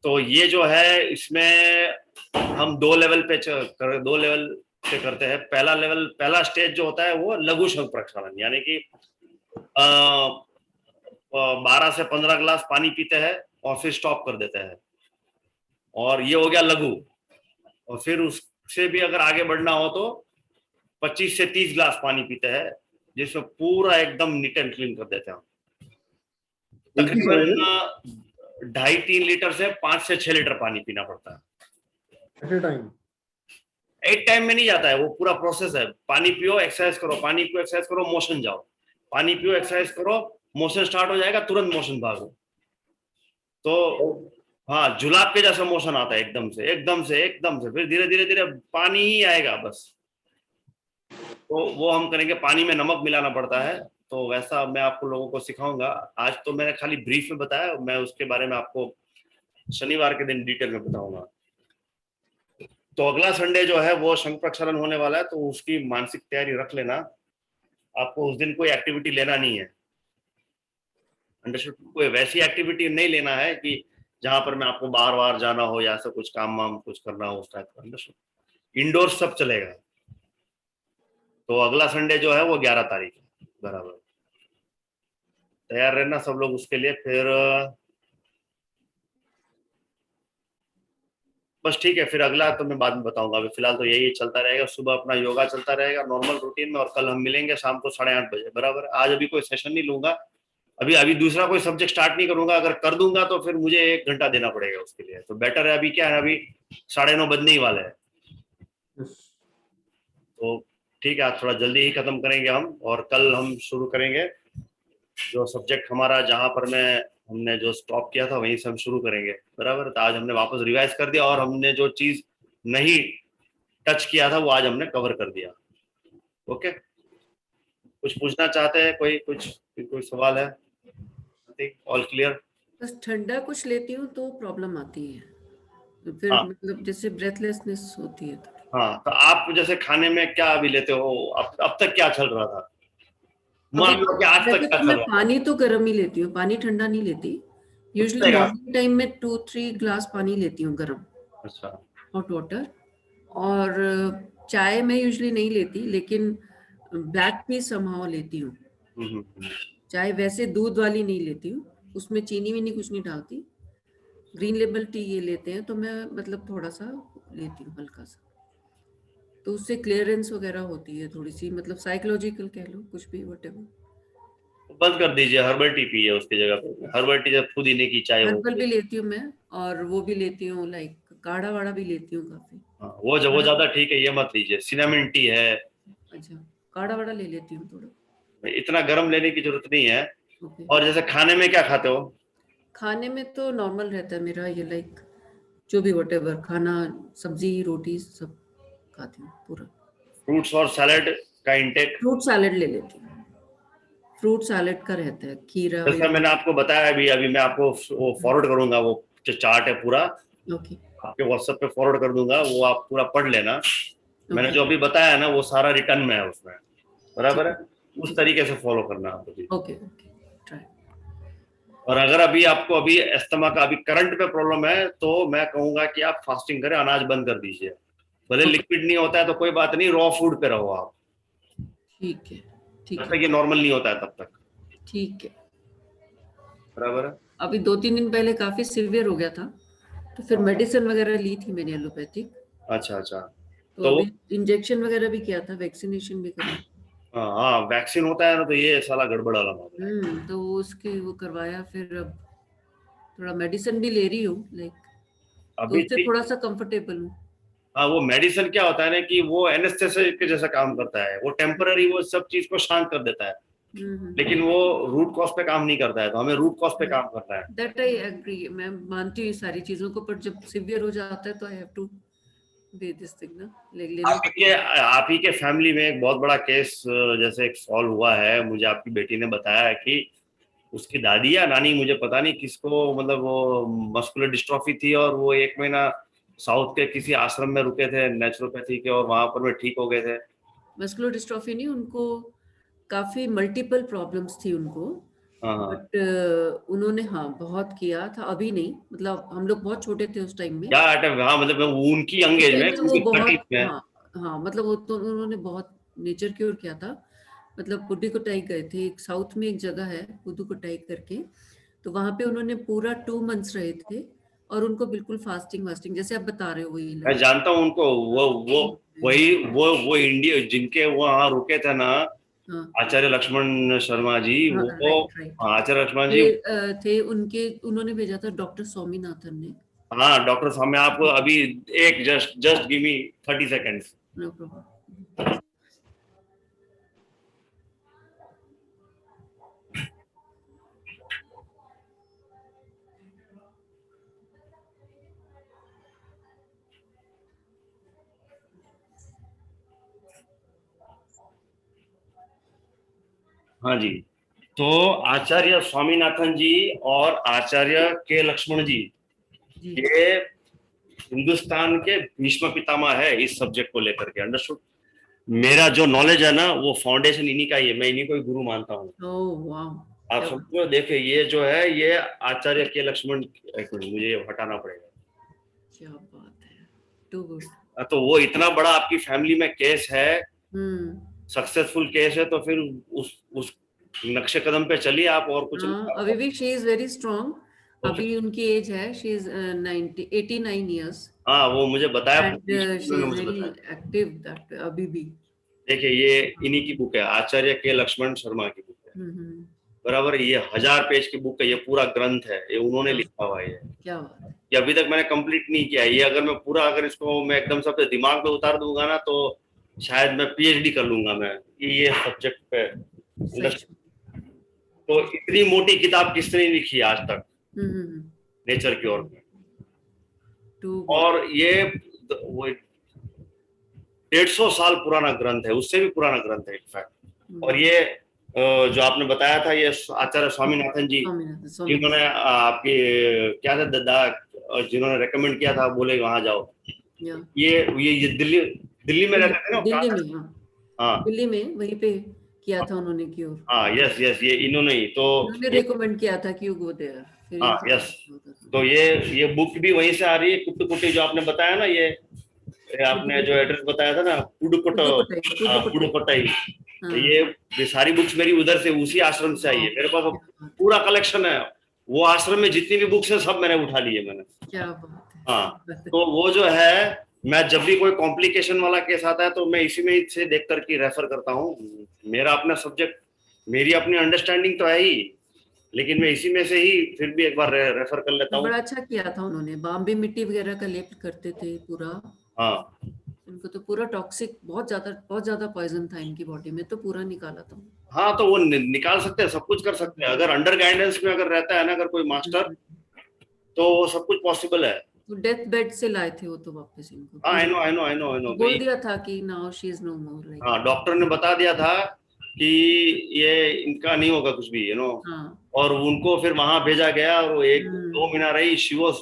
Speaker 1: तो ये जो है, इसमें हम 2 लेवल पे करते हैं। पहला लेवल, पहला स्टेज जो होता है वो लघु शंख प्रक्षालन, यानी कि 12 से 15 गिलास पानी पीते हैं और फिर स्टॉप कर देते हैं, और ये हो गया लघु। और फिर उससे भी अगर आगे बढ़ना हो तो 25 से 30 गिलास पानी पीते हैं, जिसमें पूरा एकदम नीट एंड क्लीन कर देते हैं। तकरीबन 2.5-3 लीटर से 5 से 6 लीटर पानी पीना पड़ता है
Speaker 4: एट ए टाइम।
Speaker 1: एक टाइम में नहीं जाता है, वो पूरा प्रोसेस है। पानी पियो, एक्सरसाइज करो, पानी पियो, एक्सरसाइज करो, मोशन जाओ, पानी पियो, एक्सरसाइज करो, मोशन स्टार्ट हो जाएगा, तुरंत मोशन भागो। तो हाँ, जुलाब के जैसा मोशन आता है, एकदम से एकदम से एकदम से, फिर धीरे धीरे धीरे पानी ही आएगा बस। तो वो हम करेंगे, पानी में नमक मिलाना पड़ता है, तो वैसा मैं आपको लोगों को सिखाऊंगा। आज तो मैंने खाली ब्रीफ में बताया, मैं उसके बारे में आपको शनिवार के दिन डिटेल में बताऊंगा। तो अगला संडे जो है वो शंख प्रक्षालन होने वाला है, तो उसकी मानसिक तैयारी रख लेना। आपको उस दिन कोई एक्टिविटी लेना नहीं है, अंडरस्टूड? कोई वैसी एक्टिविटी नहीं लेना है कि जहां पर मैं आपको बार बार जाना हो या ऐसा कुछ काम वाम कुछ करना हो, उस टाइप का, अंडरस्टूड? इंडोर सब चलेगा। तो अगला संडे जो है वो 11 तारीख है, बराबर। तैयार रहना सब लोग उसके लिए। फिर बस ठीक है, फिर अगला तो मैं बाद में बताऊंगा, अभी फिलहाल तो यही चलता रहेगा। सुबह अपना योगा चलता रहेगा नॉर्मल रूटीन में, और कल हम मिलेंगे शाम को 8:30 बजे, बराबर। आज अभी कोई सेशन नहीं लूंगा, अभी दूसरा कोई सब्जेक्ट स्टार्ट नहीं करूंगा। अगर कर दूंगा तो फिर मुझे 1 घंटा देना पड़ेगा उसके लिए, तो बेटर है, अभी क्या है, अभी 9:30 बजने ही वाले हैं। तो ठीक है, आज थोड़ा जल्दी ही खत्म करेंगे हम, और कल हम शुरू करेंगे जो सब्जेक्ट हमारा, जहां पर हमने जो स्टॉप किया था वहीं से हम शुरू करेंगे, बराबर। तो आज हमने वापस रिवाइज कर दिया, और हमने जो चीज नहीं टच किया था वो आज हमने कवर कर दिया। ओके, कुछ पूछना चाहते हैं? कोई सवाल है? All clear?
Speaker 6: बस ठंडा कुछ लेती हूँ तो प्रॉब्लम आती है, तो फिर
Speaker 1: हाँ।
Speaker 6: मतलब जैसे ब्रेथलेसनेस होती है थोड़ी।
Speaker 1: हाँ, तो आप जैसे खाने में क्या अभी लेते हो? अब तक क्या चल रहा था, मान लो कि आज तक
Speaker 6: वैसे
Speaker 1: क्या
Speaker 6: तो
Speaker 1: चल
Speaker 6: मैं
Speaker 1: रहा था?
Speaker 6: पानी तो गर्म ही लेती हूँ, पानी ठंडा नहीं लेती। यूजुअली
Speaker 1: चलेगा।
Speaker 6: मॉर्निंग टाइम में 2-3 ग्लास पानी लेती हूँ गर्म,
Speaker 1: अच्छा।
Speaker 6: Hot water. और चाय मैं यूजुअली नहीं लेती, लेकिन ब्लैक टी समहाउ लेती हूँ। चाय वैसे दूध वाली नहीं लेती हूँ, उसमें चीनी वीनी कुछ नहीं डालती। ग्रीन लेबल टी ये लेते हैं, तो मैं मतलब थोड़ा सा लेती हूँ, हल्का सा, तो उससे क्लियरेंस वगैरह होती है थोड़ी सी, मतलब साइकोलॉजिकल कह लो, कुछ भी, व्हाटएवर।
Speaker 1: बंद कर दीजिए, हर्बल टी पिए उसकी जगह पे। हर्बल टी जब पुदीने की चाय
Speaker 6: हर्बल
Speaker 1: होती
Speaker 6: भी
Speaker 1: है।
Speaker 6: लेती हूँ मैं, और वो भी लेती हूँ, लाइक काढ़ा वाढ़ा भी लेती हूँ काफी।
Speaker 1: हाँ, वो ज्यादा ठीक है, ये मत लीजिए। सिनेमन टी है,
Speaker 6: अच्छा, काढ़ा वाढ़ा ले लेती हूँ थोड़ा।
Speaker 1: इतना गर्म लेने की जरूरत नहीं है।
Speaker 6: ओके।
Speaker 1: और जैसे खाने में क्या खाते हो?
Speaker 6: खाने में तो नॉर्मल रहता है मेरा, ये लाइक जो भी व्हाटएवर खाना, सब्जी रोटी सब खाती हूँ पूरा।
Speaker 1: फ्रूट्स और सैलेड का इंटेक?
Speaker 6: फ्रूट सैलेड ले लेती हूँ, फ्रूट सैलेड का रहता है, खीरा
Speaker 1: जैसा मैंने आपको बताया, अभी अभी मैं आपको वो फॉरवर्ड करूंगा, वो जो चार्ट है पूरा
Speaker 6: ओके
Speaker 1: आपके व्हाट्सएप पे फॉरवर्ड कर दूंगा, वो आप पूरा पढ़ लेना। मैंने
Speaker 6: ओके
Speaker 1: जो अभी बताया ना वो सारा रिटर्न में है उसमें, बराबर है? उस
Speaker 6: ठीक।
Speaker 1: तरीके से फॉलो करना आप अभी।
Speaker 6: Okay okay try.
Speaker 1: और अगर अभी आपको अभी अस्थमा का अभी करंट पे प्रॉब्लम है तो मैं कहूंगा कि आप फास्टिंग करें, अनाज बंद कर दीजिए। भले लिक्विड नहीं होता है तो कोई बात नहीं, रॉ फूड पे रहो आप,
Speaker 6: ठीक है ठीक
Speaker 1: जब
Speaker 6: है
Speaker 1: तक ये नॉर्मल नहीं होता है तब तक,
Speaker 6: ठीक है।
Speaker 1: बराबर है?
Speaker 6: अभी 2-3 दिन पहले काफी सिवियर हो गया था, तो फिर मेडिसिन वगैरह ली थी मैंने एलोपैथिक।
Speaker 1: अच्छा अच्छा।
Speaker 6: तो
Speaker 1: तो
Speaker 6: अभी इंजेक्शन वगैरह भी किया था, वैक्सीनेशन भी करा।
Speaker 1: हाँ हाँ, वैक्सीन होता है ना तो ये साला गड़बड़ वाला मामला है।
Speaker 6: तो वो उसके वो करवाया, फिर अब थोड़ा मेडिसिन भी ले रही हूँ लाइक, तो
Speaker 1: अभी
Speaker 6: उससे थोड़ा सा कंफर्टेबल हूँ।
Speaker 1: हाँ, वो मेडिसिन क्या होता है ना कि वो एनेस्थेसिया के जैसा काम करता है, वो टेम्पररी वो सब चीज को शांत कर देता है, लेकिन वो रूट कॉज पे काम नहीं करता है, तो हमें रूट कॉज पे काम करना है।
Speaker 6: दैट आई एग्री, मैं मानती हूँ सारी चीजों को, पर जब सिवियर हो जाता है तो I have to do this thing ना, लेना
Speaker 1: आप ही के फैमिली में एक बहुत बड़ा केस जैसे एक सॉल्व हुआ है, मुझे आपकी बेटी ने बताया है कि उसकी दादी या नानी, मुझे पता नहीं किसको, मतलब वो मस्कुलर डिस्ट्रॉफी थी और वो 1 महीना साउथ के किसी आश्रम में रुके थे नेचुरोपैथी के, और वहां पर वे ठीक हो गए थे।
Speaker 6: मस्कुलर डिस्ट्रॉफी नहीं, उनको काफी मल्टीपल प्रॉब्लम्स थी उनको,
Speaker 1: हाँ हाँ।
Speaker 6: बट उन्होंने हाँ बहुत किया था, अभी नहीं, मतलब हम लोग बहुत छोटे थे उस टाइम में।
Speaker 1: क्या हाँ, मतलब वो उनकी यंग
Speaker 6: उस
Speaker 1: एज
Speaker 6: टाइम
Speaker 1: में,
Speaker 6: में वो
Speaker 1: उनकी 30s
Speaker 6: बहुत
Speaker 1: में।
Speaker 6: हाँ हाँ, मतलब वो तो उन्होंने बहुत नेचर क्योर किया था, मतलब पुडुकोट्टई गए थे, एक साउथ में एक जगह है पुडुकोट्टई करके, तो वहां पे उन्होंने पूरा 2 मंथ्स रहे थे, और उनको बिल्कुल फास्टिंग वास्टिंग जैसे आप बता रहे हो वही
Speaker 1: मैं
Speaker 6: लाइक।
Speaker 1: जानता हूँ उनको, वो वही वो इंडिया जिनके वहाँ रुके थे ना,
Speaker 6: हाँ
Speaker 1: आचार्य लक्ष्मण शर्मा जी,
Speaker 6: हाँ
Speaker 1: वो
Speaker 6: राइट राइट।
Speaker 1: आचार्य लक्ष्मण जी।
Speaker 6: ये थे उनके, उन्होंने भेजा था डॉक्टर स्वामीनाथन ने।
Speaker 1: हाँ डॉक्टर साहब, मैं आपको अभी एक just give me 30 seconds.
Speaker 6: No problem.
Speaker 1: हाँ जी, तो आचार्य स्वामीनाथन जी और आचार्य के लक्ष्मण जी,
Speaker 6: जी
Speaker 1: ये हिंदुस्तान के भीष्म पितामह है इस सब्जेक्ट को लेकर के, अंडरस्टूड? मेरा जो नॉलेज है ना वो फाउंडेशन इन्हीं का ही है, मैं इन्हीं को ही गुरु मानता हूँ।
Speaker 6: ओह वाओ,
Speaker 1: आप समझ रहे हो? देखिए ये जो है ये आचार्य के लक्ष्मण, एक मिनट मुझे ये हटाना पड़ेगा।
Speaker 6: क्या बात है, टू गुड।
Speaker 1: तो वो इतना बड़ा आपकी फैमिली में केस है,
Speaker 6: हम्म।
Speaker 1: सक्सेसफुल केस है, तो फिर उस नक्शे कदम पे चलिए आप, और कुछ नहीं।
Speaker 6: हाँ अभी भी शी इज वेरी स्ट्रॉन्ग, अभी उनकी एज है, शी इज 89 इयर्स,
Speaker 1: हाँ वो मुझे बताया,
Speaker 6: एंड शी इज
Speaker 1: मुझे
Speaker 6: वेरी
Speaker 1: बताया।
Speaker 6: एक्टिव दैट अभी भी।
Speaker 1: देखिए ये इन्हीं की बुक है, आचार्य के लक्ष्मण शर्मा की बुक है,
Speaker 6: हम्म।
Speaker 1: बराबर? ये 1000 पेज की बुक है, ये पूरा ग्रंथ है, ये उन्होंने लिखा हुआ है।
Speaker 6: क्या बात है।
Speaker 1: ये अभी तक मैंने कंप्लीट नहीं किया है, ये अगर मैं पूरा, अगर इसको मैं एकदम से अपने दिमाग पे उतार दूंगा ना तो शायद मैं पीएचडी कर लूंगा मैं ये सब्जेक्ट पे।
Speaker 6: सच।
Speaker 1: तो इतनी मोटी किताब किसने नहीं लिखी है आज तक
Speaker 6: हम्म।
Speaker 1: नेचर की ओर में।
Speaker 6: Too good.
Speaker 1: और ये वो 150 साल पुराना ग्रंथ है, उससे भी पुराना ग्रंथ है इनफैक्ट। और ये जो आपने बताया था, ये आचार्य स्वामीनाथन जी, जिन्होंने आपकी क्या था दादा, जिन्होंने रेकमेंड किया था, बोले वहां जाओ, ये दिल्ली में रहते थे ना?
Speaker 6: दिल्ली में, हाँ
Speaker 1: हाँ
Speaker 6: दिल्ली में वहीं पे किया था उन्होंने क्योर।
Speaker 1: हाँ, यस यस, ये इन्होंने ही तो
Speaker 6: उन्होंने रिकमेंड किया था कि यू गो देयर, फिर
Speaker 1: हाँ यस। तो ये बुक भी वहीं से आ रही है, कुट्टुकुट्टी जो आपने बताया ना, ये आपने जो एड्रेस बताया था ना, पुडुकोट्टई, तो ये सारी बुक्स मेरी उधर से, उसी आश्रम से आई है। मेरे पास पूरा कलेक्शन है, वो आश्रम में जितनी भी बुक्स है सब मैंने उठा लिए मैंने।
Speaker 6: क्या बात है।
Speaker 1: हाँ, तो वो जो है, मैं जब भी कोई कॉम्प्लिकेशन वाला केस आता है तो मैं इसी में से देख करके रेफर करता हूँ। मेरा अपना सब्जेक्ट, मेरी अपनी अंडरस्टैंडिंग तो है ही, लेकिन मैं इसी में से ही फिर भी एक बार रेफर कर लेता हूँ।
Speaker 6: बड़ा अच्छा किया था उन्होंने, बॉम्बे मिट्टी वगैरह का लेप करते थे पूरा।
Speaker 1: हाँ
Speaker 6: इनको तो पूरा टॉक्सिक, बहुत ज्यादा पॉइजन था इनकी बॉडी में, तो पूरा निकाला था।
Speaker 1: हाँ तो वो निकाल सकते हैं, सब कुछ कर सकते हैं, अगर अंडर गाइडेंस में अगर रहता है ना अगर कोई मास्टर, तो वो सब कुछ पॉसिबल है।
Speaker 6: तो डेथ बेड से लाए थे वो तो वापस इनको।
Speaker 1: हाँ आई नो
Speaker 6: बोल दिया था कि now she is no more like.
Speaker 1: हाँ डॉक्टर ने बता दिया था कि ये इनका नहीं होगा कुछ भी,
Speaker 6: हाँ।
Speaker 1: और उनको फिर वहां भेजा गया, और वो 1-2 महीना रही, शी वाज,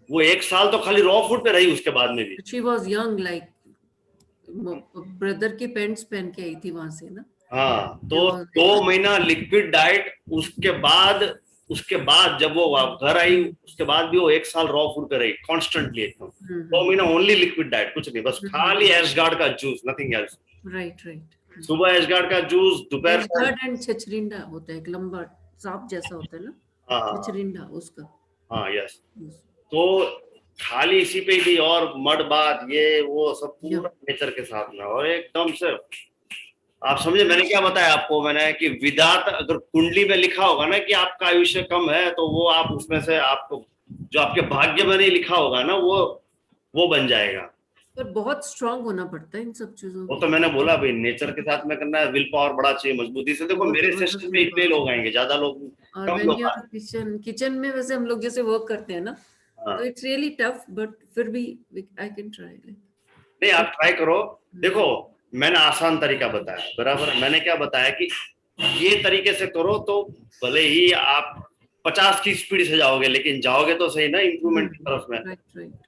Speaker 1: वो 1 साल तो खाली रॉ फूड पे रही उसके बाद में भी।
Speaker 6: She was young like, brother की पैंट्स पहन के आई थी वहां से ना।
Speaker 1: हाँ तो 2 महीना लिक्विड डाइट, उसके बाद जब वो घर आई उसके बाद भी वो 1 साल रॉ फूड पे रही कॉन्स्टेंटली एकदम। 2 महीना ओनली लिक्विड डाइट, कुछ नहीं, बस खाली एशगार्ड का जूस, नथिंग एल्स।
Speaker 6: राइट।
Speaker 1: सुबह एशगार्ड का जूस, दोपहर
Speaker 6: एशगार्ड एंड छछरिंडा होता है, एक लंबा सांप जैसा होता है ना, छछरिंडा उसका।
Speaker 1: हाँ यस, तो खाली इसी पे ही थी, और मड बात ये वो सब पूरा नेचर के साथ में, और एकदम से आप समझे मैंने क्या बताया आपको, मैंने कि विधाता अगर कुंडली में लिखा होगा ना कि आपका आयुष्य कम है, तो वो आप उसमें से आपको जो आपके भाग्य में नहीं लिखा होगा ना वो बन जाएगा।
Speaker 6: पर बहुत स्ट्रांग होना पड़ता है इन सब चीजों
Speaker 1: वो तो मैंने बोला भाई नेचर के साथ में करना है, विल पावर बड़ा चाहिए, मजबूती से। देखो मेरे सेशन में इतने लोग आएंगे, ज्यादा लोग
Speaker 6: और
Speaker 1: कम
Speaker 6: व्हेन
Speaker 1: लोग
Speaker 6: यू आर किचन में वैसे हम लोग जैसे वर्क करते हैं ना, तो इट्स रियली टफ, बट फिर भी आई कैन ट्राई।
Speaker 1: नहीं आप ट्राई करो। देखो मैंने आसान तरीका बताया, बराबर, मैंने क्या बताया कि ये तरीके से करो तो भले ही आप 50 की स्पीड से जाओगे, लेकिन जाओगे तो सही ना इम्प्रूवमेंट की तरफ में।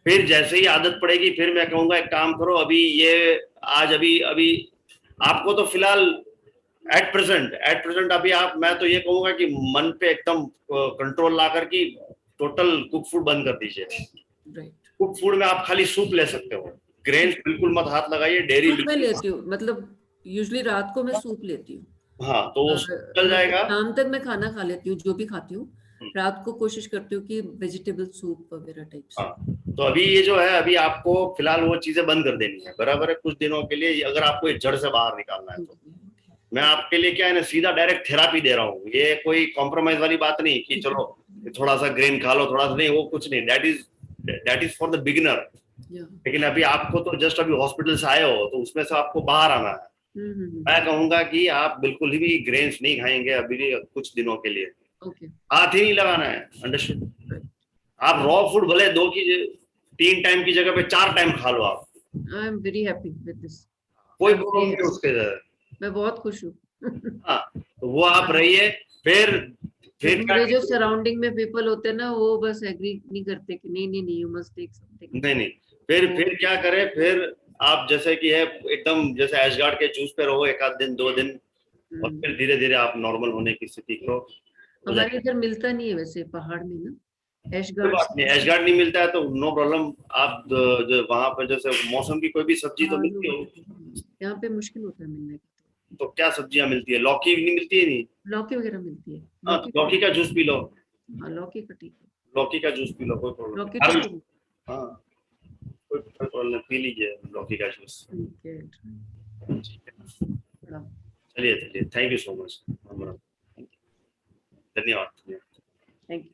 Speaker 1: फिर जैसे ही आदत पड़ेगी फिर मैं कहूंगा एक काम करो, अभी ये आज अभी आपको तो फिलहाल एट प्रेजेंट अभी मैं तो ये कहूंगा कि मन पे एकदम कंट्रोल ला कर की टोटल कुक फूड बंद कर दीजिए। कुक फूड में आप खाली सूप ले सकते हो, ग्रेन्स बिल्कुल मत हाथ लगाइए, डेयरी
Speaker 6: मैं लेती हूँ, मतलब यूजुअली रात को मैं सूप लेती हूँ।
Speaker 1: हाँ तो वो चल जाएगा।
Speaker 6: शाम तक मैं खाना खा लेती हूँ जो भी खाती हूँ, रात को कोशिश करती हूँ कि वेजिटेबल सूप वगैरह टाइप।
Speaker 1: हाँ तो अभी ये जो है, अभी आपको फिलहाल वो चीजें बंद कर देनी है, बराबर है, कुछ दिनों के लिए, अगर आपको ये जड़ से बाहर निकालना है तो मैं आपके लिए क्या है ना, सीधा डायरेक्ट थेरापी दे रहा हूँ, ये कोई कॉम्प्रोमाइज वाली बात नहीं कि चलो थोड़ा सा ग्रेन खा लो, थोड़ा सा नहीं, वो कुछ नहीं, that is for the beginner. लेकिन अभी आपको तो जस्ट अभी हॉस्पिटल से आए हो, तो उसमें से आपको बाहर आना है। मैं कहूंगा कि आप बिल्कुल भी ग्रेन्स नहीं खाएंगे अभी कुछ दिनों के लिए, हाथ ही नहीं लगाना है, अंडरस्टूड। आप रॉ फूड भले 3 टाइम की जगह पे 4 टाइम खा लो आप।
Speaker 6: I am very happy with this,
Speaker 1: कोई प्रॉब्लम नहीं उसके,
Speaker 6: मैं बहुत खुश हूँ।
Speaker 1: हाँ तो वो आप रहिए। फिर
Speaker 6: मेरे जो सराउंडिंग में पीपल होते हैं ना, वो बस एग्री नहीं करते कि नहीं यू मस्ट टेक समथिंग।
Speaker 1: नहीं फिर क्या करें, फिर आप जैसे कि है एकदम जैसे एशगार्ड के जूस पे रहो 1 आध दिन 2 दिन, और फिर धीरे धीरे आप नॉर्मल होने की स्थिति करो।
Speaker 6: हमारे इधर मिलता नहीं है वैसे पहाड़ में ना
Speaker 1: कोई बात नहीं, एशगार्ड नहीं मिलता है तो नो प्रॉब्लम, आप जो वहां पर जैसे मौसम की कोई भी सब्जी तो मिलती हो,
Speaker 6: यहाँ पे मुश्किल होता है मिलने का।
Speaker 1: तो क्या सब्जियां मिलती है, लौकी नहीं मिलती है? नहीं,
Speaker 6: लौकी वगैरह मिलती है।
Speaker 1: हाँ लौकी का जूस पी लो।
Speaker 6: हाँ लौकी का ठीक है,
Speaker 1: लौकी का जूस पी लो, कोई प्रॉब्लम
Speaker 6: लौकी
Speaker 1: नहीं।
Speaker 6: ठीक है।
Speaker 1: हाँ कोई प्रॉब्लम नहीं, पी लीजिए लौकी का जूस।
Speaker 6: ठीक है,
Speaker 1: चलिए थैंक यू सो मच, धन्यवाद।
Speaker 6: Thank you.